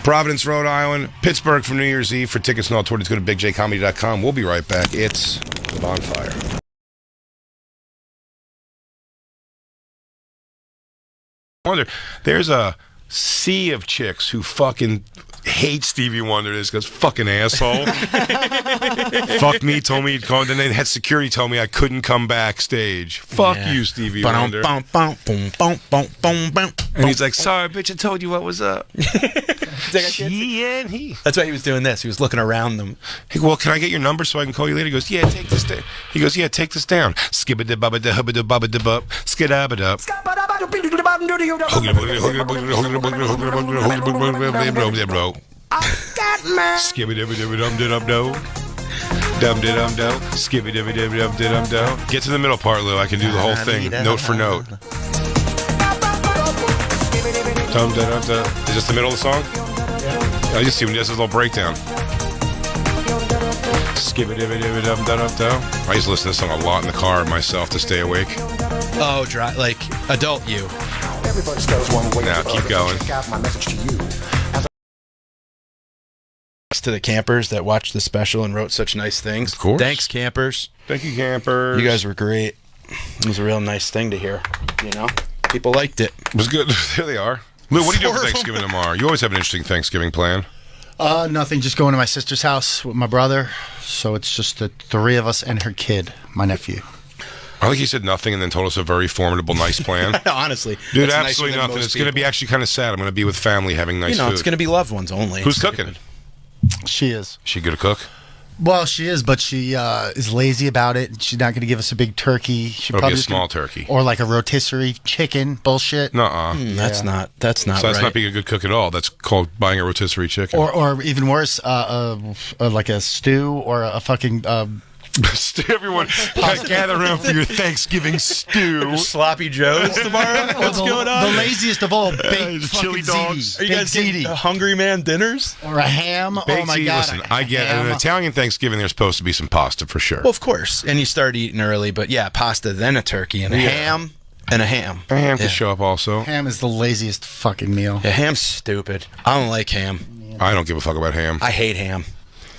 Providence, Rhode Island, Pittsburgh for New Year's Eve. For tickets and all tour dates, go to bigjcomedy.com. We'll be right back. It's The Bonfire. Wonder, there's a sea of chicks who fucking hate Stevie Wonder. This goes, fucking asshole. Fuck me, told me he'd come. Then they had security tell me I couldn't come backstage. Fuck you, Stevie Wonder. And he's like, sorry, bitch, I told you what was up. She and he. That's why he was doing this. He was looking around them. Hey, well, can I get your number so I can call you later? He goes, yeah, take this down. He goes, yeah, take this down. Skibba-da-bubba-da-hubba-da-bubba-da-bub. Skid-abba-dub. Skibba-dibba-dibba-dum-dum-dum. Dum-de-dum-dum. Skibba-dibba-dibba-dum-de-dum-dum. Get to the middle part, Lou. I can do the whole thing, note for note. Dum-da-dum-da. Is this the middle of the song? Yeah. I just see when he does his little breakdown. Skibba-dibba-dibba-dum-dum-dum. I used to listen to this song a lot in the car myself to stay awake. Oh, like adult you. Now, keep going. To the campers that watched the special and wrote such nice things. Of course. Thanks, campers. Thank you, campers. You guys were great. It was a real nice thing to hear. You know, people liked it. It was good. There they are. Lou, what are you doing for Thanksgiving tomorrow? You always have an interesting Thanksgiving plan. Nothing. Just going to my sister's house with my brother. So it's just the 3 of us and her kid, my nephew. I think he said nothing and then told us a very formidable, nice plan. Honestly. Dude, absolutely nothing. It's going to be actually kind of sad. I'm going to be with family having nice food. It's going to be loved ones only. Who's cooking? She is. She good to cook? Well, she is, but she is lazy about it. She's not going to give us a big turkey. It'll be a small turkey. Or like a rotisserie chicken. Bullshit. Nuh-uh. That's not right. So that's not being a good cook at all. That's called buying a rotisserie chicken. Or even worse, like a stew or a fucking... Everyone gather around for your Thanksgiving stew. Sloppy Joes tomorrow? What's going on? The laziest of all, baked chili dogs. Are you guys getting Hungry Man dinners? Or a ham? Baked oh my ziti. God. Listen, I get it. An Italian Thanksgiving, there's supposed to be some pasta for sure. Well, of course. And you start eating early, but yeah, pasta, then a turkey, and a ham, and a ham. A ham could show up also. Ham is the laziest fucking meal. Yeah, ham's stupid. I don't like ham. I don't give a fuck about ham. I hate ham.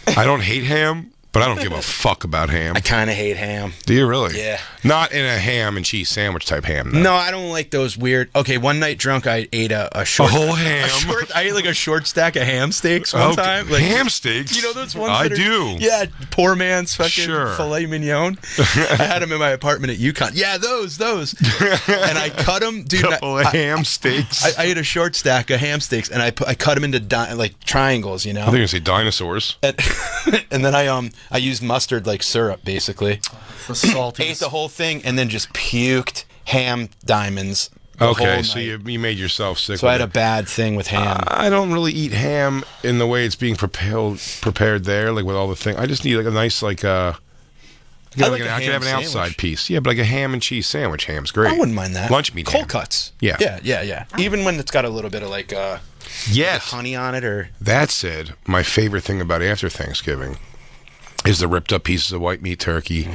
I don't hate ham. But I don't give a fuck about ham. I kind of hate ham. Do you really? Yeah. Not in a ham and cheese sandwich type ham, though. No, I don't like those weird... Okay, one night drunk, I ate a short... A whole ham? I ate like a short stack of ham steaks one time. Like, ham steaks? You know those ones I do. Yeah, poor man's fucking Sure. filet mignon. I had them in my apartment at UConn. Yeah, those. And I cut them... Dude, couple of ham steaks. I ate a short stack of ham steaks, and I cut them into like triangles, you know? I think you were going to say dinosaurs. And then I used mustard like syrup, basically. For salty. Ate the whole thing and then just puked ham diamonds. Okay, so you made yourself sick. So I had a bad thing with ham. I don't really eat ham in the way it's being prepared there, like with all the things. I just need like a nice I could have an outside piece. Yeah, but like a ham and cheese sandwich. Ham's great. I wouldn't mind that. Lunch meat Cold ham. cuts. Yeah. Yeah. Even when it's got a little bit of like honey on it or... That said, my favorite thing about after Thanksgiving is the ripped up pieces of white meat turkey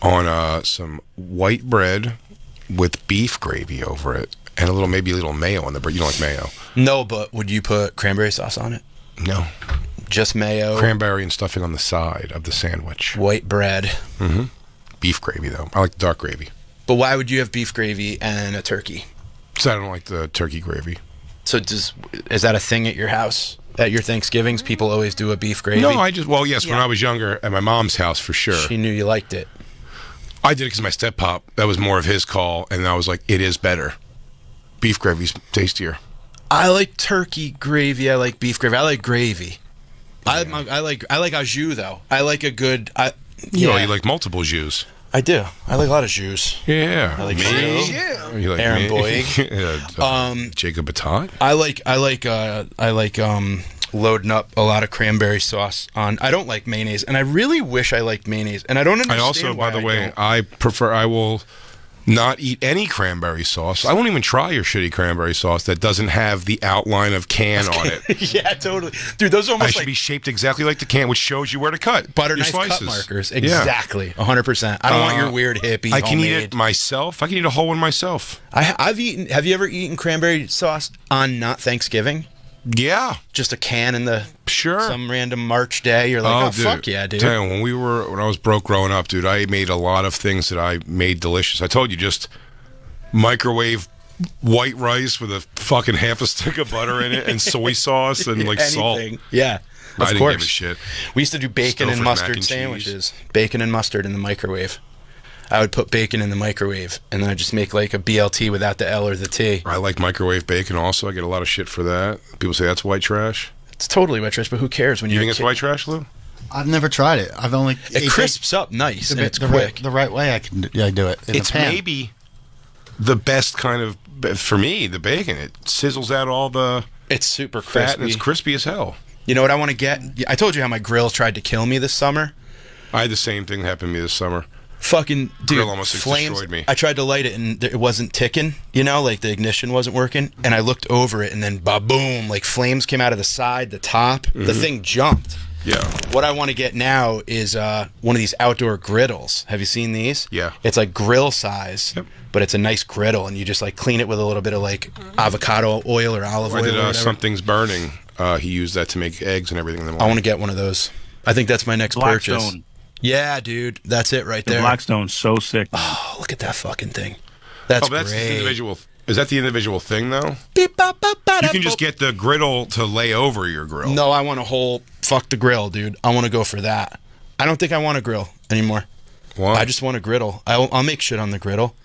on some white bread with beef gravy over it and maybe a little mayo on the bread. You don't like mayo? No, but would you put cranberry sauce on it? No. Just mayo? Cranberry and stuffing on the side of the sandwich. White bread. Mm-hmm. Beef gravy, though. I like the dark gravy. But why would you have beef gravy and a turkey? So I don't like the turkey gravy. So is that a thing at your house? At your Thanksgivings, people always do a beef gravy? No, yes, when I was younger, at my mom's house for sure. She knew you liked it. I did it because my step-pop, that was more of his call, and I was like, it is better. Beef gravy's tastier. I like turkey gravy. I like beef gravy. I like gravy. I like au jus, though. I like a good... You like multiple jus. I do. I like a lot of jus. Yeah. I like me. Joe. You like Aaron me? Boyd. Jacob Baton. I like loading up a lot of cranberry sauce on. I don't like mayonnaise, and I really wish I liked mayonnaise. And I don't understand. I also, why by the I way, don't. I will not eat any cranberry sauce. I won't even try your shitty cranberry sauce that doesn't have the outline of can on it. Yeah, totally, dude. Those are almost should be shaped exactly like the can, which shows you where to cut butter your knife slices. cut markers. Exactly, 100%. I don't want your weird hippie. I can homemade. eat it myself. I can eat a whole one myself. I've eaten. Have you ever eaten cranberry sauce on not Thanksgiving? Yeah, just a can in the sure some random March day. You're like, oh dude. fuck yeah, dude. Tell you, when I was broke growing up, dude, I made a lot of things that I made delicious. I told you, just microwave white rice with a fucking half a stick of butter in it and soy sauce and like salt. Yeah, I didn't give a shit. We used to do bacon and mustard sandwiches. Bacon and mustard in the microwave. I would put bacon in the microwave, and then I'd just make like a BLT without the L or the T. I like microwave bacon also. I get a lot of shit for that. People say that's white trash. It's totally white trash, but who cares when you think it's white trash, Lou? I've never tried it. I've only... It crisps up nice, and it's quick. The right way I do it. It's maybe the best kind of, for me, the bacon. It sizzles out all the... It's super fat crispy. and it's crispy as hell. You know what I want to get? I told you how my grill tried to kill me this summer. I had the same thing happen to me this summer. Fucking dude, grill almost flames destroyed me. I tried to light it and it wasn't ticking, like the ignition wasn't working, and I looked over it and then ba-boom, like flames came out of the side, the top. The thing jumped. Yeah. What I want to get now is one of these outdoor griddles. Have you seen these? Yeah. It's like grill size, but it's a nice griddle, and you just like clean it with a little bit of like avocado oil or olive oil. I did or whatever. Something's Burning. He used that to make eggs and everything. I want to get one of those. I think that's my next purchase. Blackstone. Yeah, dude, that's it right there. The Blackstone's so sick. Oh, look at that fucking thing. That's great. great. Individual. Is that the individual thing though? You can just get the griddle to lay over your grill. No, I want a whole fuck the grill, dude. I want to go for that. I don't think I want a grill anymore. What? I just want a griddle. I'll make shit on the griddle.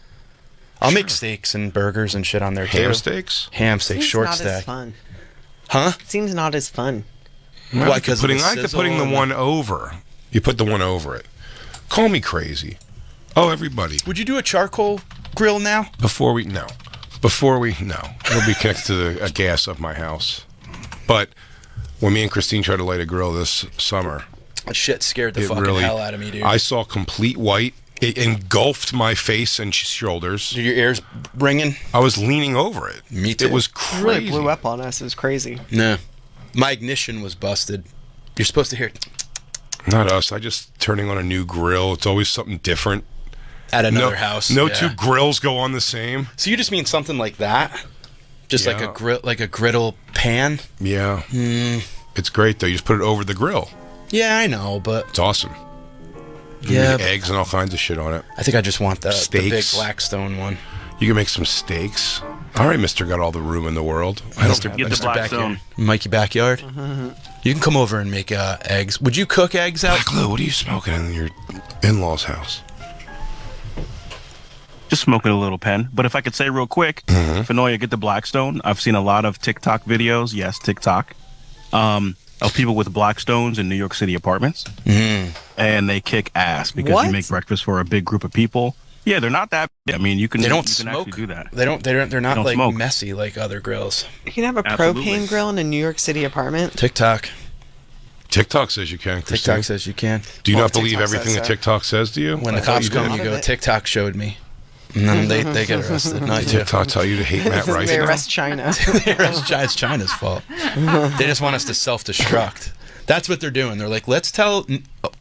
I'll make steaks and burgers and shit on there too. Ham steaks? Ham steaks, short not stack. As fun. Huh? Seems not as fun. Why? Because I like putting the one over. You put the one over it. Call me crazy. Oh, everybody. Would you do a charcoal grill now? Before we no. It'll be connected to a gas of my house. But when me and Christine tried to light a grill this summer, that shit scared the fucking hell out of me, dude. I saw complete white. It engulfed my face and shoulders. Did your ears ringing? I was leaning over it. Me too. It was It crazy. really blew up on us. It was crazy. No. My ignition was busted. You're supposed to hear it. Not us. I just turning on a new grill. It's always something different. At another house. No two grills go on the same. So you just mean something like that? Just like a griddle pan? Yeah. It's great though. You just put it over the grill. Yeah, I know, but it's awesome. Yeah, eggs and all kinds of shit on it. I think I just want the big Steaks. Blackstone one. You can make some steaks. All right, Mister, got all the room in the world. Mr. Backyard. Mikey Backyard. You can come over and make eggs. Would you cook eggs out? Black Lou, what are you smoking in your in-laws' house? Just smoking a little pen. But if I could say real quick, Fenoya, get the Blackstone. I've seen a lot of TikTok videos. Yes, TikTok. Of people with Blackstones in New York City apartments. And they kick ass because you make breakfast for a big group of people. Yeah, they're not that. I mean, you can. They don't you can smoke. actually do that. They're not like smoke. messy like other grills. You can have a propane grill in a New York City apartment. TikTok says you can. Christine. TikTok says you can. Do you not believe everything that TikTok says to you? When the cops come, you go, TikTok showed me. And then they get arrested. Not TikTok tell you to hate Matt Rife. They arrest China. They arrest It's China's fault. They just want us to self-destruct. That's what they're doing. They're like, let's tell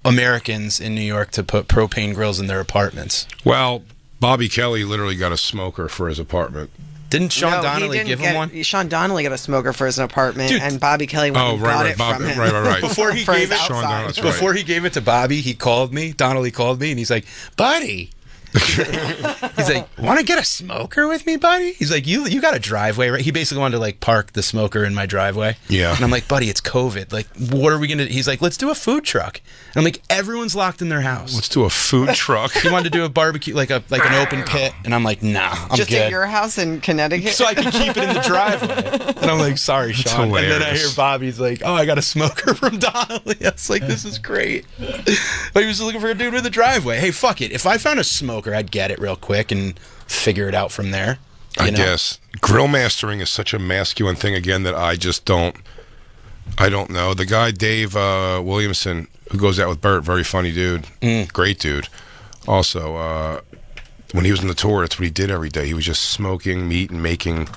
Americans in New York to put propane grills in their apartments. Well, Bobby Kelly literally got a smoker for his apartment. Didn't Sean Donnelly give him one? Sean Donnelly got a smoker for his apartment, and Bobby Kelly went and got it from him. Right. Before he gave it, Sean Donnelly, before he gave it to Bobby, he called me. Donnelly called me, and he's like, "Buddy, He's like, want to get a smoker with me, buddy? He's like, you got a driveway, right? He basically wanted to like park the smoker in my driveway. Yeah. And I'm like, buddy, it's COVID. Like, what are we gonna? He's like, let's do a food truck. And I'm like, everyone's locked in their house. Let's do a food truck. He wanted to do a barbecue, like an open pit, and I'm like, nah, I'm Just good. at your house in Connecticut? So I could keep it in the driveway. And I'm like, sorry, Sean. And then I hear Bobby's like, oh, I got a smoker from Donnelly. I was like, this is great. But he was looking for a dude with a driveway. Hey, fuck it. If I found a smoker, I'd get it real quick and figure it out from there. I guess grill mastering is such a masculine thing again that I don't know. The guy Dave Williamson, who goes out with Bert, very funny dude, great dude. Also, when he was on the tour, that's what he did every day. He was just smoking meat and making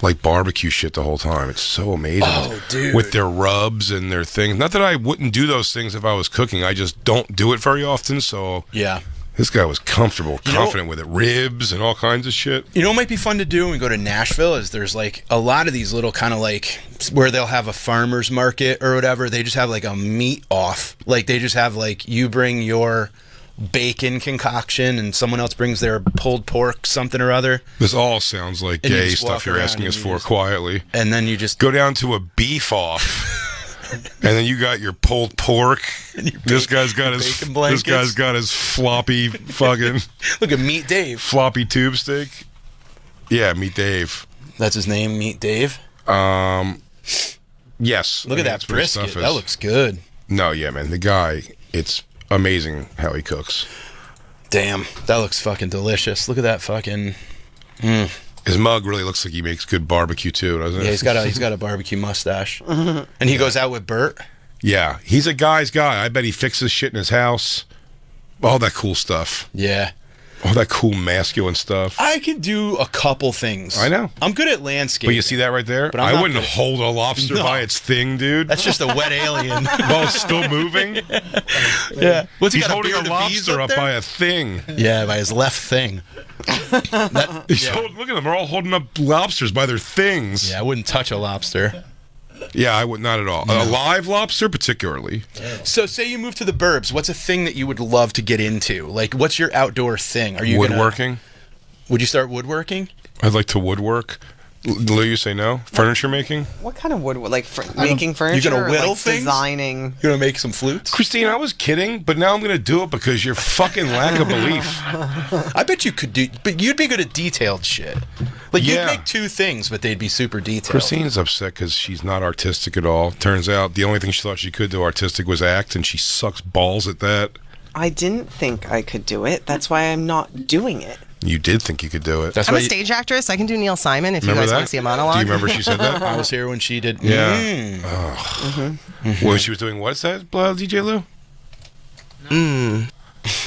like barbecue shit the whole time. It's so amazing. Oh, dude. With their rubs and their things. Not that I wouldn't do those things if I was cooking. I just don't do it very often. So Yeah. this guy was comfortable, confident with it. Ribs and all kinds of shit. You know what might be fun to do when we go to Nashville is there's like a lot of these little kind of like where they'll have a farmer's market or whatever. They just have like a meat off. Like they just have like you bring your bacon concoction and someone else brings their pulled pork something or other. This all sounds like And you gay just stuff walk you're around asking us and for you just- quietly. And then you just Go down to a beef off. And then you got your pulled pork. This guy's got his bacon blankets. floppy fucking look at Meat Dave. floppy tube steak. Yeah, Meat Dave. That's his name, Meat Dave. Yes. Look at that that's where his brisket. stuff That is. looks good. No, yeah, man. The guy, it's amazing how he cooks. Damn, that looks fucking delicious. Look at that fucking. His mug really looks like he makes good barbecue too, doesn't it? Yeah, he's got a barbecue mustache, and he goes out with Bert. Yeah, he's a guy's guy. I bet he fixes shit in his house. All that cool stuff. Yeah, All that cool masculine stuff. I can do a couple things. I know. I'm good at landscaping. But you see that right there? But I'm I not wouldn't good. hold a lobster No. by its thing, dude. That's just a wet alien. While it's still moving. Yeah. What's he He's got, holding beard a of bees lobster up there? by a thing. Yeah, by his left thing. Look at them. They're all holding up lobsters by their things. Yeah, I wouldn't touch a lobster. Yeah, I would not at all. A live lobster, particularly. So, say you move to the burbs. What's a thing that you would love to get into? Like, what's your outdoor thing? Are you Woodworking. Would you start woodworking? I'd like to woodwork. Lou, you say no? Furniture making? What kind of wood? Like making furniture? gonna or, whittle like, things? Designing. You gonna make some flutes? Christine, I was kidding, but now I'm going to do it because your fucking lack of belief. I bet you could do, but you'd be good at detailed shit. Like Yeah. you'd make two things, but they'd be super detailed. Christine's upset because she's not artistic at all. Turns out the only thing she thought she could do artistic was act, and she sucks balls at that. I didn't think I could do it. That's why I'm not doing it. You did think you could do it. That's I'm why a stage actress. I can do Neil Simon if you Remember guys that? want to see a monologue. Do you remember she said that? I was here when she did. Yeah. When she was doing what's that, DJ Lou?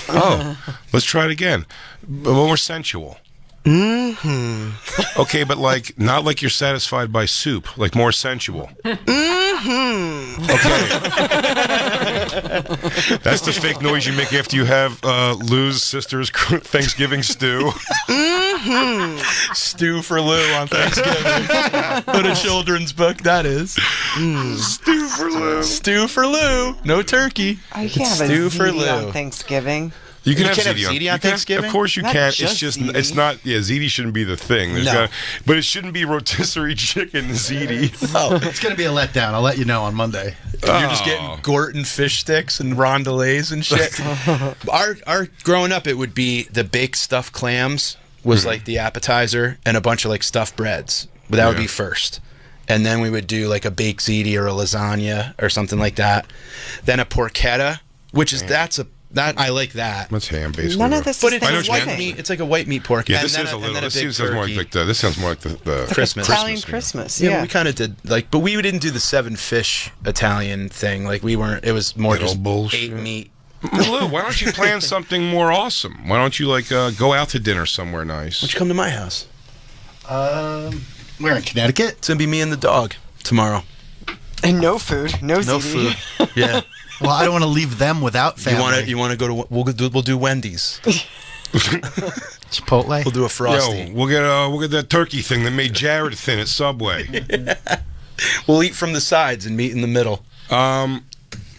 Oh, let's try it again. A little more sensual. Okay, but like not like you're satisfied by soup, like more sensual. Okay. That's the fake noise you make after you have Lou's sister's Thanksgiving stew. Stew for Lou on Thanksgiving. What a children's book that is. Stew for Lou. Stew for Lou. No turkey. I can't have Stew a for ziti Lou. on Thanksgiving. You can You have can't have ziti on, ziti on you can- Thanksgiving? Of course you Not can. just It's just ziti. it's not. Yeah, ziti shouldn't be the thing. There's No. but it shouldn't be rotisserie chicken ziti. Oh, It's going to be a letdown. I'll let you know on Monday. you're just getting Gorton fish sticks and rondelets and shit. our growing up, it would be the baked stuffed clams was like the appetizer, and a bunch of like stuffed breads. But that would Yeah. be first. And then we would do like a baked ziti or a lasagna or something like that. Then a porchetta, which is that I like that. That's ham, basically. None of this But is it's I know a what you white meant. meat. It's like a white meat pork. Yeah, and this then is a and little. then This big sounds more turkey. like the. This sounds more like the Christmas. Italian meal. Christmas. Yeah, Yeah. we kind of did like, but we didn't do the 7 fish Italian thing. Like we weren't. It was more Little just bullshit. 8 meat. Lou, why don't you plan something more awesome? Why don't you like go out to dinner somewhere nice? Why don't you come to my house? We're in Connecticut. It's gonna be me and the dog tomorrow. And no food. No ziti. food. Yeah. Well, I don't want to leave them without family. You want to go to? We'll do Wendy's. Chipotle? We'll do a frosty. Yo, we'll get that turkey thing that made Jared thin at Subway. We'll eat from the sides and meet in the middle. Why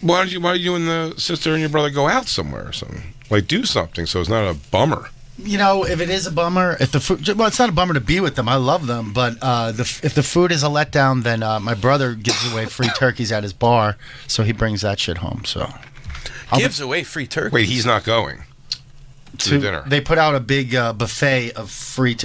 don't you and the sister and your brother go out somewhere or something? Like, do something so it's not a bummer. You know, if it is a bummer, if the food, well, it's not a bummer to be with them. I love them, but if the food is a letdown, then my brother gives away free turkeys at his bar, so he brings that shit home. So Gives away free turkey. Wait, he's not going to dinner. They put out a big buffet of free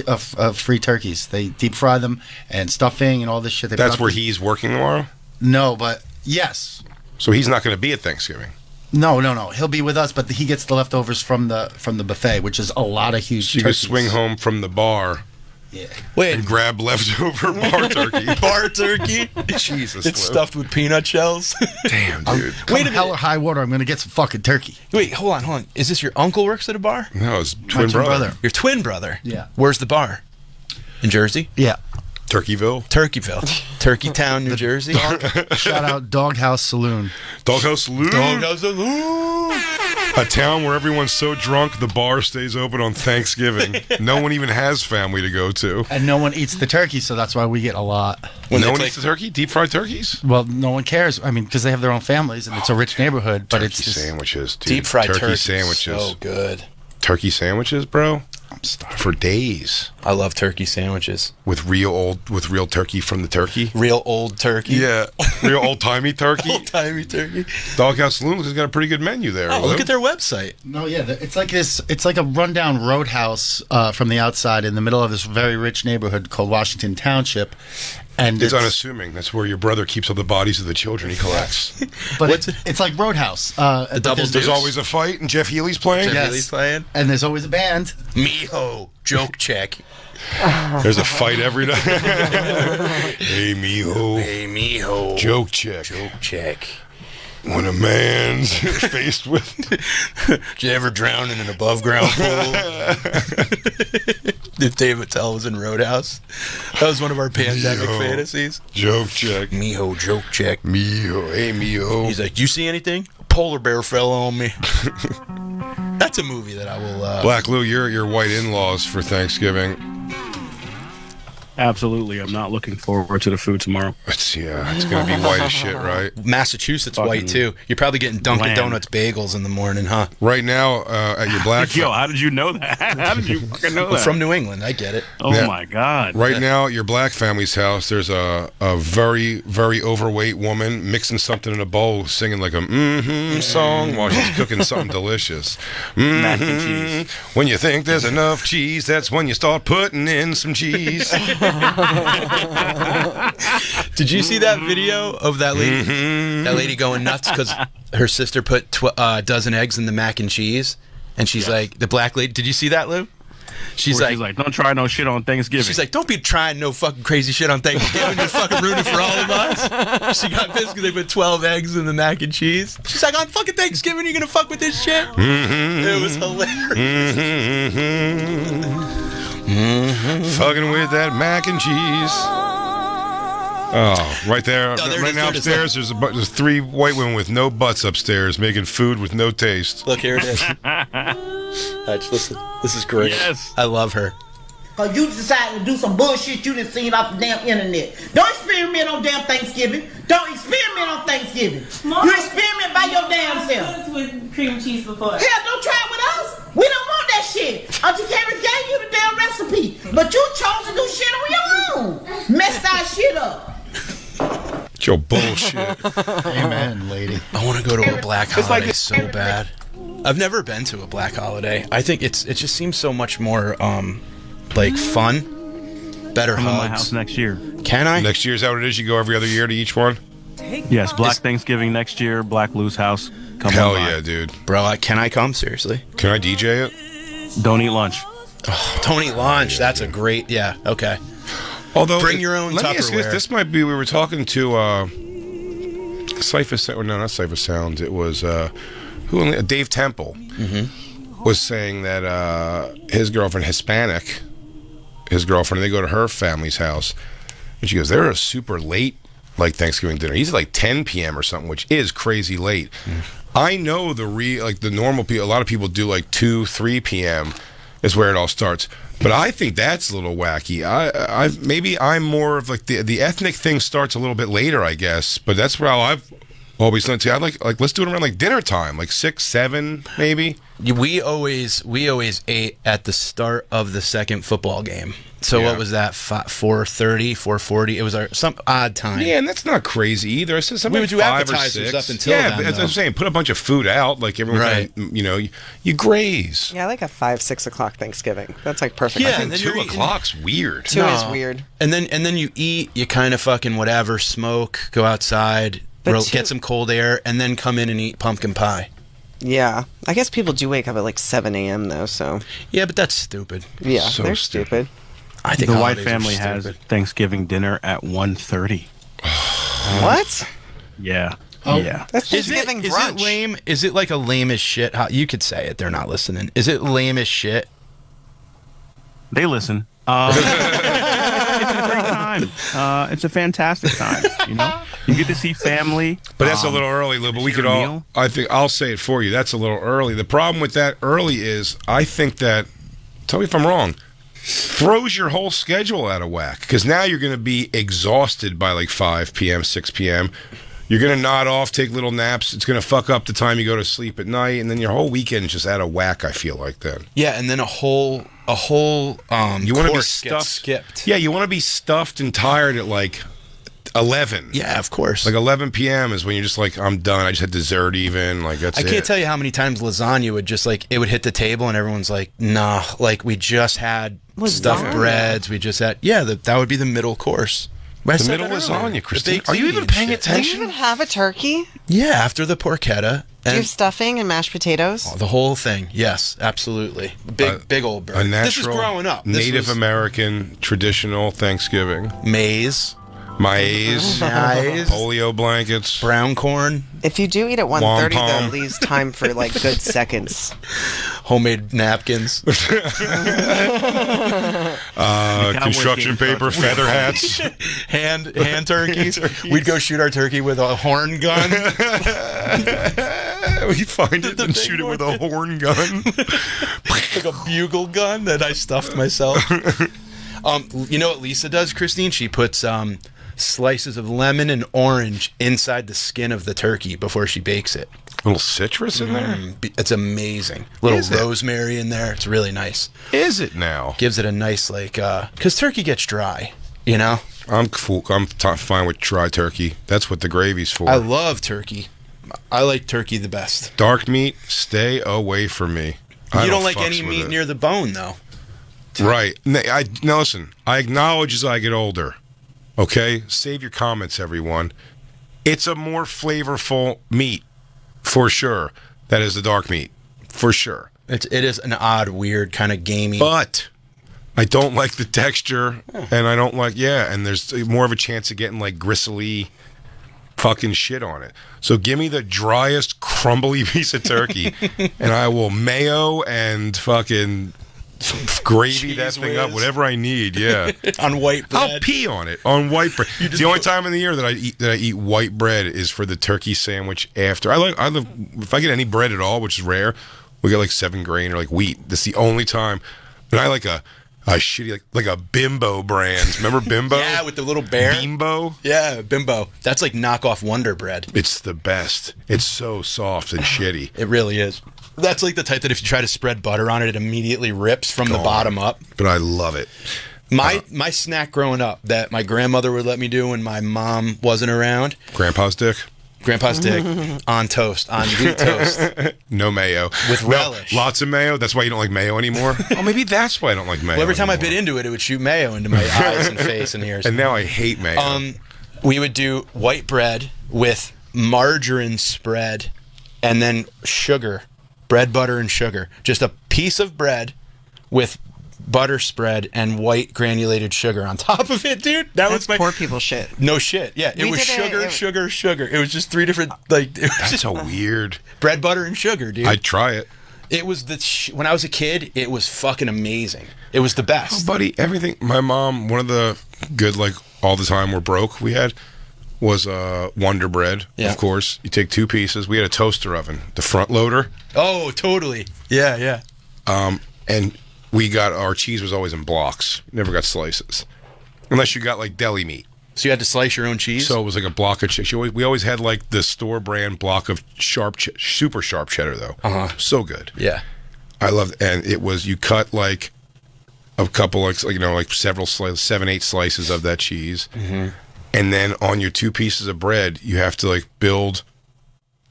free turkeys. They deep fry them and stuffing and all this shit. That's where he's working tomorrow? No, but yes. So he's not going to be at Thanksgiving? No. He'll be with us, but he gets the leftovers from the buffet, which is a lot of huge So you turkeys. could swing home from the bar and grab leftover bar turkey. Bar turkey? Jesus. It's Lou. stuffed with peanut shells. Damn, dude. Wait a hell or high water, I'm going to get some fucking turkey. Wait, hold on. Is this your uncle works at a bar? No, it's My twin brother. Your twin brother? Yeah. Where's the bar? In Jersey? Yeah. Turkeyville? Turkey Town, New Jersey? Shout out Doghouse Saloon. Doghouse Saloon? Doghouse Saloon! A town where everyone's so drunk the bar stays open on Thanksgiving. No one even has family to go to. And no one eats the turkey, so that's why we get a lot. No one eats the turkey? Deep fried turkeys? Well, no one cares. I mean, because they have their own families, and it's a rich neighborhood. But Turkey it's just sandwiches, dude. Deep fried turkey turkey. sandwiches. So good. Turkey sandwiches, bro? I'm starving. For days. I love turkey sandwiches. With real turkey from the turkey? Real old turkey. Yeah. Real old-timey turkey? Old-timey turkey. Doghouse Saloon has got a pretty good menu there. Oh, look at their website. No, yeah, it's like this. It's like a rundown roadhouse from the outside in the middle of this very rich neighborhood called Washington Township, and It's unassuming. That's where your brother keeps all the bodies of the children he collects. But it's like Roadhouse. The double There's always a fight, and Jeff Healy's playing. Jeff Yes. Healy's playing. and there's always a band. Miho. Joke check. There's a fight every day. Hey, mijo. Hey, miho. Joke check. Joke check. When a man's faced with... Did you ever drown in an above ground pool? If Dave Attell was in Roadhouse. That was one of our pandemic Miho. fantasies. Joke check. Miho, joke check. Mijo. Hey, mijo. He's like, you see anything? A polar bear fell on me. That's a movie that I will... Black Lou, your white in-laws for Thanksgiving. Absolutely. I'm not looking forward to the food tomorrow. It's going to be white as shit, right? Massachusetts Fucking white, too. You're probably getting Dunkin' bland. Donuts bagels in the morning, huh? Right now, at your black... Yo, how did you know that? How did you fucking know Well, that? from New England. I get it. Oh, Yeah. my God. Right now, at your black family's house, there's a very, very overweight woman mixing something in a bowl, singing like a song while she's cooking something delicious. Mac and cheese. When you think there's enough cheese, that's when you start putting in some cheese. Did you see that video of that lady? That lady going nuts because her sister put a dozen eggs in the mac and cheese, and she's like, the black lady. Did you see that, Lou? She's Where like, don't try no shit on Thanksgiving. she's like, don't be trying no fucking crazy shit on Thanksgiving. You're fucking ruining for all of us. She got pissed because they put 12 eggs in the mac and cheese. She's like, on fucking Thanksgiving, you're gonna fuck with this shit? It was hilarious. Fucking with that mac and cheese. Oh, right there. Oh, there it right is, now there it is. upstairs, there's 3 white women with no butts upstairs making food with no taste. Look, here it is. Listen, this is great. Yes. I love her. Cause you decided to do some bullshit you done seen off the damn internet. Don't experiment on damn Thanksgiving. Don't experiment on Thanksgiving. Mom, you experiment by your damn self. with cream cheese before. Hell, don't try it with us. We don't want that shit. Auntie Carrie gave you the damn recipe, but you chose to do shit on your own. Messed our shit up. It's your bullshit. Amen, lady. I want to go to a black holiday so bad. I've never been to a black holiday. I think it just seems so much more like fun, better Come to my hugs. house next year. Can I? Next year's how it is. You go every other year to each one. Yes, Black Thanksgiving next year, Black Lou's house. Come Hell on by. yeah, dude. Bro, can I come? Seriously? Can I DJ it? Don't eat lunch. Tony Lunch. That's a great. Yeah. Okay. Although, Bring your own let me ask you Tupperware. this might be. We were talking to Cypher. No, not Cypher Sounds. It was Dave Temple was saying that his girlfriend, Hispanic, they go to her family's house, and she goes, they're a super late like Thanksgiving dinner. He's at like 10 p.m. or something, which is crazy late. I know the normal people. A lot of people do like 2, 3 p.m. is where it all starts. But I think that's a little wacky. Maybe I'm more of like the ethnic thing starts a little bit later, I guess. But that's how I've always like let's do it around like dinner time, like 6, 7, maybe. We always ate at the start of the second football game. So what was that? 4:30, 4:40. It was some odd time. Yeah, and that's not crazy either. It's just We would like do 5 or appetizers 6. up until yeah, then, but as though. I'm saying, put a bunch of food out, like everyone, Right. you graze. Yeah, I like a 5, 6 o'clock Thanksgiving. That's like perfect. Yeah, I and think then 2 you're eating- o'clock's weird. 2 is weird. And then you eat, you kind of fucking whatever, smoke, go outside, But get some cold air, and then come in and eat pumpkin pie. Yeah, I guess people do wake up at like 7 a.m. though. So Yeah, but that's stupid. yeah, So they're stupid. stupid. I think The White holidays are family has stupid. Thanksgiving dinner at 1:30. What? Yeah. Oh. Yeah. That's Is Thanksgiving it brunch. lame? Is it like a lame as shit? You could say it. They're not listening. Is it lame as shit? They listen. It's a great time. It's a fantastic time. You get to see family. But that's a little early, Lou. But we could all. meal. I think I'll say it for you. That's a little early. The problem with that early is, I think that. Tell me if I'm wrong. Throws your whole schedule out of whack, because now you're going to be exhausted by like 5 p.m., 6 p.m. You're going to nod off, take little naps. It's going to fuck up the time you go to sleep at night, and then your whole weekend is just out of whack. I feel like then. Yeah, and then a whole You want to be course gets stuffed. skipped. Yeah, you want to be stuffed and tired at like 11. Yeah, of course. Like 11 p.m. is when you're just like, I'm done. I just had dessert even. Like that's I it. can't tell you how many times lasagna would just like, it would hit the table and everyone's like, nah, like we just had stuffed Lasagna? breads. We just had, that would be the middle course. I The said middle that earlier. lasagna, The Christine. baked Are you ziti even and paying shit. Do you attention? even have a turkey? Yeah, after the porchetta. Do you And have stuffing and mashed potatoes? the whole thing. Yes, absolutely. Big old bird. A natural, This is growing up. This Native was American traditional Thanksgiving. maize, Maize, Maize. polio blankets. brown corn, If you do eat at 1:30, though, Wampum. it leaves time for like good seconds. homemade napkins. Cowboys Construction game paper, starts. feather hats. hand turkeys. We'd go shoot our turkey with a horn gun. We find it and big shoot it with one. a horn gun. Like a bugle gun that I stuffed myself. You know what Lisa does, Christine? She puts slices of lemon and orange inside the skin of the turkey before she bakes it. A little citrus in there. It's amazing. Little Is it? rosemary in there. It's really nice. Is it now? Gives it a nice because turkey gets dry. You know. I'm cool. I'm fine with dry turkey. That's what the gravy's for. I love turkey. I like turkey the best. Dark meat, stay away from me. I You don't like fucks any with meat it. near the bone, though. Right. Now listen, I acknowledge as I get older. Okay? Save your comments, everyone. It's a more flavorful meat, for sure. That is the dark meat, for sure. It is an odd, weird, kind of gamey. But I don't like the texture, and I don't like, and there's more of a chance of getting like gristly fucking shit on it. So give me the driest, crumbly piece of turkey, and I will mayo and fucking gravy that Cheese thing up, whiz. whatever I need. Yeah, on white bread. I'll pee on it on white bread. The only time in the year that I eat white bread is for the turkey sandwich after. I love if I get any bread at all, which is rare. We get like 7 grain or like wheat. That's the only time. And I like a shitty like a Bimbo brand. Remember Bimbo? Yeah, with the little bear. Bimbo. Yeah, Bimbo. That's like knockoff Wonder Bread. It's the best. It's so soft and shitty. It really is. That's like the type that if you try to spread butter on it, it immediately rips from the Gone. bottom up. But I love it. My snack growing up that my grandmother would let me do when my mom wasn't around. Grandpa's dick. Grandpa's dick on toast, on wheat toast. No mayo. With No, relish. lots of mayo. That's why you don't like mayo anymore. Oh, maybe that's why I don't like mayo. Well, every time I anymore. bit into it, it would shoot mayo into my eyes and face and ears. And now I hate mayo. We would do white bread with margarine spread and then sugar, bread, butter, and sugar. Just a piece of bread with butter spread and white granulated sugar on top of it, dude. That's was my poor people shit. no shit. Yeah, it We was did it- sugar. It was just 3 different it was That's just so weird. bread, butter, and sugar, dude. I'd try it. It was when I was a kid, it was fucking amazing. It was the best. Oh, buddy, everything. My mom, one of the good, like, all the time we're broke we had was Wonder Bread, Yeah. of course. You take 2 pieces. We had a toaster oven, the front loader. Oh, totally. Yeah. And we got, our cheese was always in blocks. Never got slices. Unless you got, like, deli meat. So you had to slice your own cheese? So it was like a block of cheese. We always had like the store brand block of super sharp cheddar though. So good. Yeah. I loved it. And it was, you cut like a couple, like several 7-8 slices of that cheese. And then on your 2 pieces of bread, you have to like build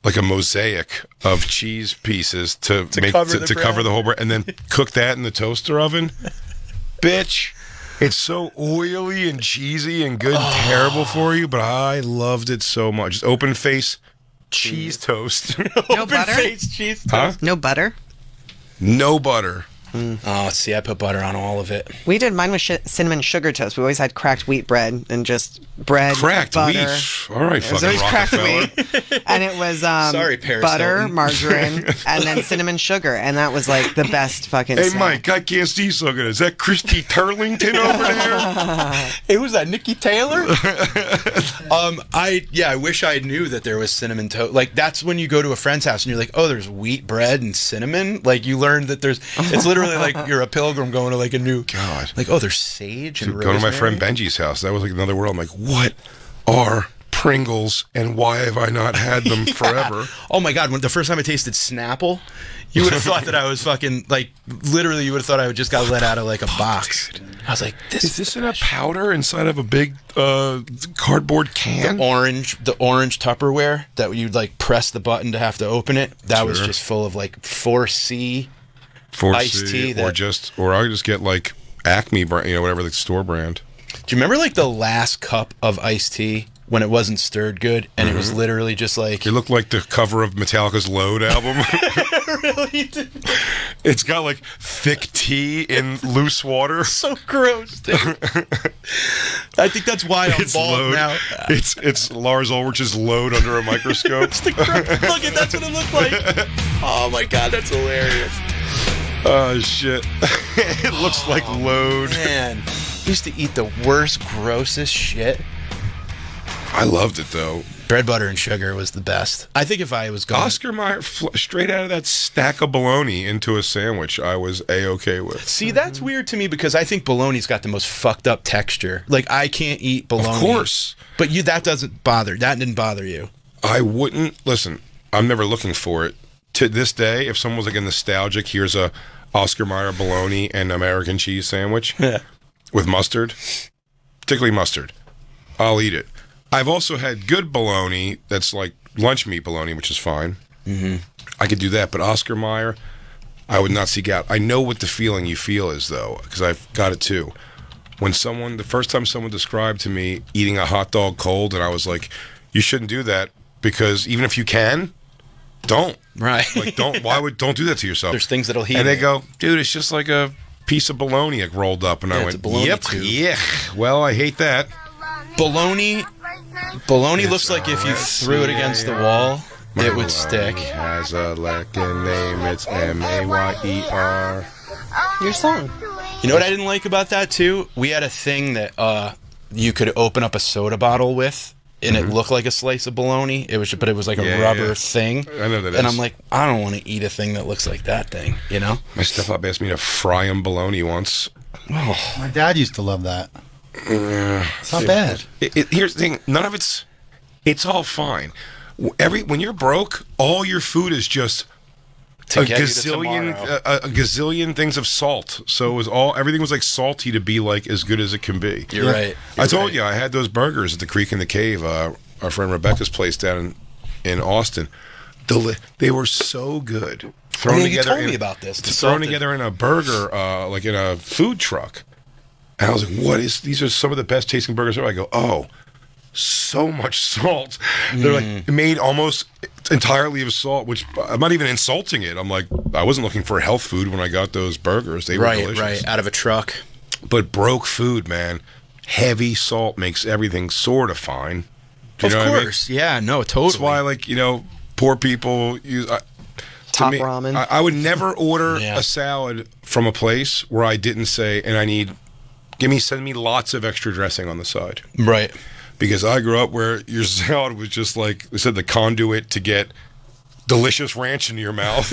like a mosaic of cheese pieces to cover the whole bread, and then cook that in the toaster oven. Bitch, it's so oily and cheesy and good, and terrible for you, but I loved it so much. Just open face cheese toast. No butter? Face cheese toast. Huh? No butter? No butter. Oh, see, I put butter on all of it. We did mine with cinnamon sugar toast. We always had cracked wheat bread and just bread, Cracked butter. wheat. All right, It was fucking always cracked Rockefeller. wheat, and it was Sorry, Paris butter, Hilton. margarine, and then cinnamon sugar, and that was like the best fucking. Hey, snack. Mike, I can't see so good. Is that Christy Turlington over there? Hey, was that Nikki Taylor? I wish I knew that there was cinnamon toast. Like, that's when you go to a friend's house and you're like, oh, there's wheat bread and cinnamon. Like, you learn that it's literally like you're a pilgrim going to like a new. God. Like, oh, there's sage and Go to my rosemary. friend Benji's house. That was like another world. I'm like, what are Pringles and why have I not had them forever? Oh my God! When the first time I tasted Snapple, you would have thought that I was fucking like literally. You would have thought I just got let out of like a box. Dude. I was like, Is this in a powder inside of a big cardboard can? The orange Tupperware that you'd like press the button to have to open it. That was Sure. just full of like 4C iced tea. or I just get like Acme brand, whatever the store brand. Do you remember like the last cup of iced tea when it wasn't stirred good and it was literally just like It looked like the cover of Metallica's Load album. really did. It's got like thick tea in loose water. So gross, dude. I think that's why I'm It's bald Load. now. It's Lars Ulrich's Load under a microscope. Look, that's what it looked like. Oh my God, that's hilarious. Oh shit! It looks like Load. Man, we used to eat the worst, grossest shit. I loved it though. Bread, butter, and sugar was the best. I think if I was going Oscar Mayer straight out of that stack of bologna into a sandwich, I was A-okay with. See, that's weird to me because I think bologna's got the most fucked up texture. Like, I can't eat bologna. Of course. But that didn't bother you. I wouldn't listen. I'm never looking for it. To this day, if someone was like a nostalgic, here's a Oscar Mayer bologna and American cheese sandwich with mustard, particularly mustard, I'll eat it. I've also had good bologna that's like lunch meat bologna, which is fine. I could do that, but Oscar Mayer, I would not seek out. I know what the feeling you feel is, though, because I've got it too. When the first time someone described to me eating a hot dog cold, and I was like, you shouldn't do that, because even if you can, don't. Right. Like, don't do that to yourself. There's things that'll heat And they it. go, dude, it's just like a piece of bologna rolled up. And I it's went, a bologna yep, tube. yeah. Well, I hate that. Bologna looks like if you threw it against the wall, it would stick. Has a Latin name. It's Mayer. Your song. You know what I didn't like about that too? We had a thing that you could open up a soda bottle with, and it looked like a slice of bologna. It was like a rubber thing. I know that. And I'm like, I don't want to eat a thing that looks like that thing. You know? My stepmom asked me to fry him bologna once. Oh, My dad used to love that. It's not bad. Here's the thing. None of it's all fine. When you're broke, all your food is just To a get you to gazillion tomorrow. a gazillion things of salt. So it was everything was like salty to be like as good as it can be. You're right. I told you I had those burgers at the Creek in the Cave, our friend Rebecca's place down in Austin. They were so good. You told me about this. Thrown together in a burger, like in a food truck. And I was like, these are some of the best tasting burgers ever. I go, oh, so much salt. They're like made almost entirely of salt, which I'm not even insulting it. I'm like, I wasn't looking for health food when I got those burgers. They were delicious. Right, out of a truck. But broke food, man, heavy salt makes everything sort of fine. Do you know what I mean? Course, yeah, no, totally. That's why, poor people use Top ramen. I would never order a salad from a place where I didn't say, and send me lots of extra dressing on the side. Right. Because I grew up where your salad was just like, they said, the conduit to get delicious ranch into your mouth.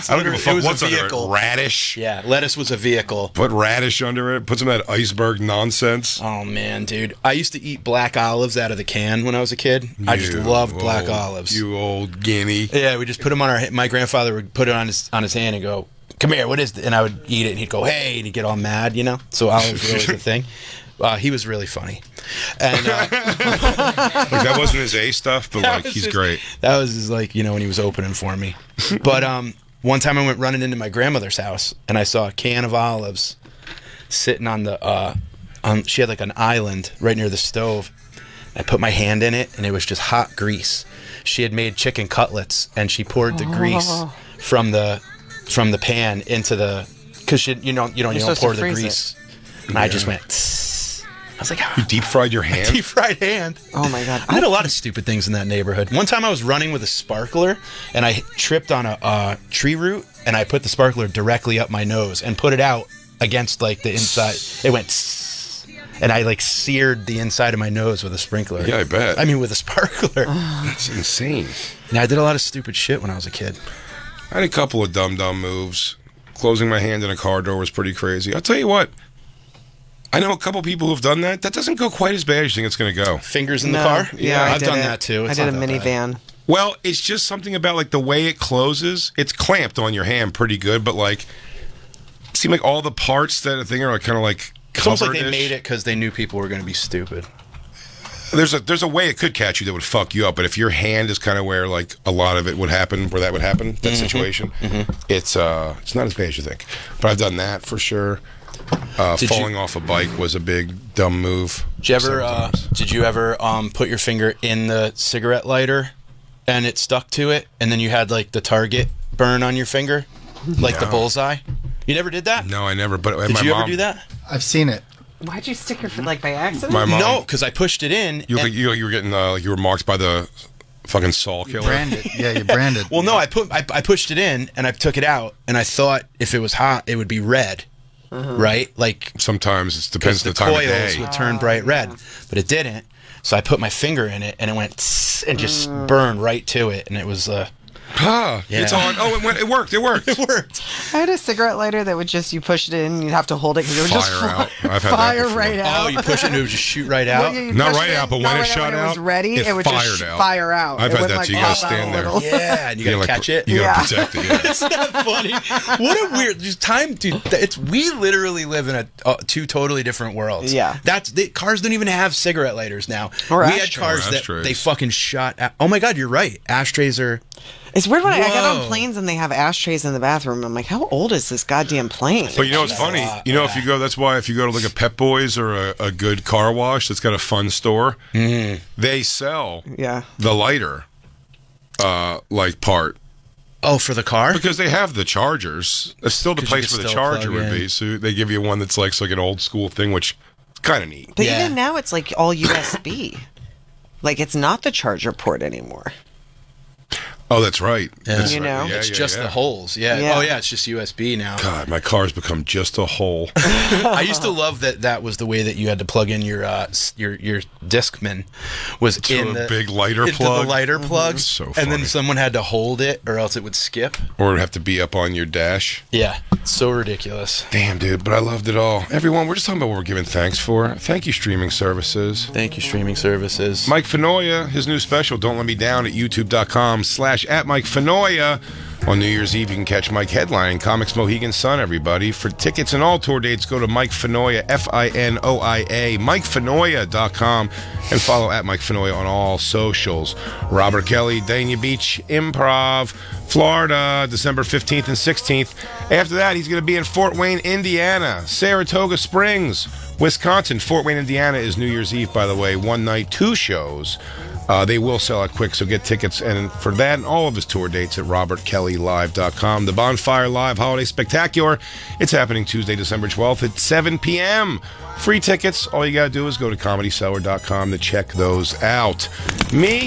I don't give a fuck what's under it. Radish. Yeah, lettuce was a vehicle. Put radish under it. Put some of that iceberg nonsense. Oh, man, dude. I used to eat black olives out of the can when I was a kid. I just loved black olives. You old guinea. Yeah, we just put them on my grandfather would put it on his hand and go, come here, what is this? And I would eat it, and he'd go, hey, and he'd get all mad, you know? So olives were always the thing. He was really funny. And like, that wasn't his A stuff, but like he's great. That was his, like, you know, when he was opening for me. But one time I went running into my grandmother's house, and I saw a can of olives sitting on the she had like an island right near the stove. I put my hand in it, and it was just hot grease. She had made chicken cutlets, and she poured the grease from the pan into the, because you don't pour the grease. And I just went. I was like, you deep fried your hand? Deep fried hand. Oh my God. I had a lot of stupid things in that neighborhood. One time I was running with a sparkler, and I tripped on a tree root, and I put the sparkler directly up my nose and put it out against like the inside. It went. And I like seared the inside of my nose with a sprinkler. Yeah, I bet. I mean, with a sparkler. That's insane. Yeah, I did a lot of stupid shit when I was a kid. I had a couple of dumb moves. Closing my hand in a car door was pretty crazy. I'll tell you what. I know a couple people who've done that. That doesn't go quite as bad as you think it's going to go. Fingers in the car? Yeah, I've done that too. I did a minivan. Well, it's just something about like the way it closes. It's clamped on your hand pretty good, but like, it seemed like all the parts that a thing are like kind of like it's almost like they made it because they knew people were going to be stupid. There's a way it could catch you that would fuck you up, but if your hand is kind of where like a lot of it would happen, where that would happen, that situation, it's not as bad as you think. But I've done that for sure. Falling off a bike was a big dumb move. Did you ever put your finger in the cigarette lighter and it stuck to it, and then you had like the target burn on your finger, like the bullseye? You never did that? No, I never. But did you ever do that? I've seen it. Why'd you stick your foot like by accident? My mom, no, because I pushed it in. You were getting like you were marked by the fucking Saul killer. Branded. Yeah, you branded. Well, no, I pushed it in and I took it out, and I thought if it was hot, it would be red. Right? Like sometimes it depends on the time of day. The coils would turn bright red, but it didn't. So I put my finger in it, and it went and just burned right to it, and it was. It's on. Oh, it worked. It worked. It worked. I had a cigarette lighter that would just, you push it in, you'd have to hold it because it would just out. I've had fire that right out. Oh, you push it and it would just shoot right out? Well, not right out, but when it shot out, it was ready, it would just fire out. I've had that too. You gotta stand there. Yeah, and you gotta catch it. You gotta protect it. Yeah. Isn't that funny? What a weird time, dude. We literally live in two totally different worlds. Yeah. Cars don't even have cigarette lighters now. Or we ashtrays. had cars that they fucking shot at. Oh my God, you're right. Ashtrays are. It's weird when I get on planes and they have ashtrays in the bathroom. I'm like, how old is this goddamn plane? But you know what's funny? If you go, that's why if you go to like a Pep Boys or a good car wash that's got a fun store, they sell the lighter like part. Oh, for the car? Because they have the chargers. It's still the place where the charger would be. So they give you one that's like an old school thing, which is kind of neat. But even now it's like all USB. Like it's not the charger port anymore. Oh, that's right. Yeah. That's you know, right. It's just the holes. Yeah. Oh, yeah. It's just USB now. God, my car's become just a hole. I used to love that was the way that you had to plug in your Discman was in the big lighter plug. The lighter plug. So funny. And then someone had to hold it, or else it would skip. Or it would have to be up on your dash. Yeah. So ridiculous. Damn, dude. But I loved it all. Everyone, we're just talking about what we're giving thanks for. Thank you, streaming services. Thank you, streaming services. Mike Fenoya, his new special, Don't Let Me Down, at youtube.com/@MikeFenoya. On New Year's Eve, you can catch Mike headlining Comics Mohegan Sun, everybody. For tickets and all tour dates, go to Mike Fenoya, Finoia, MikeFenoya.com, and follow @MikeFenoya on all socials. Robert Kelly, Dania Beach Improv, Florida, December 15th and 16th. After that, he's going to be in Fort Wayne, Indiana, Saratoga Springs, Wisconsin. Fort Wayne, Indiana is New Year's Eve, by the way. One night, 2 shows. They will sell out quick, so get tickets. And for that and all of his tour dates at robertkellylive.com. The Bonfire Live Holiday Spectacular. It's happening Tuesday, December 12th at 7 p.m. Free tickets. All you got to do is go to comedyseller.com to check those out. Me?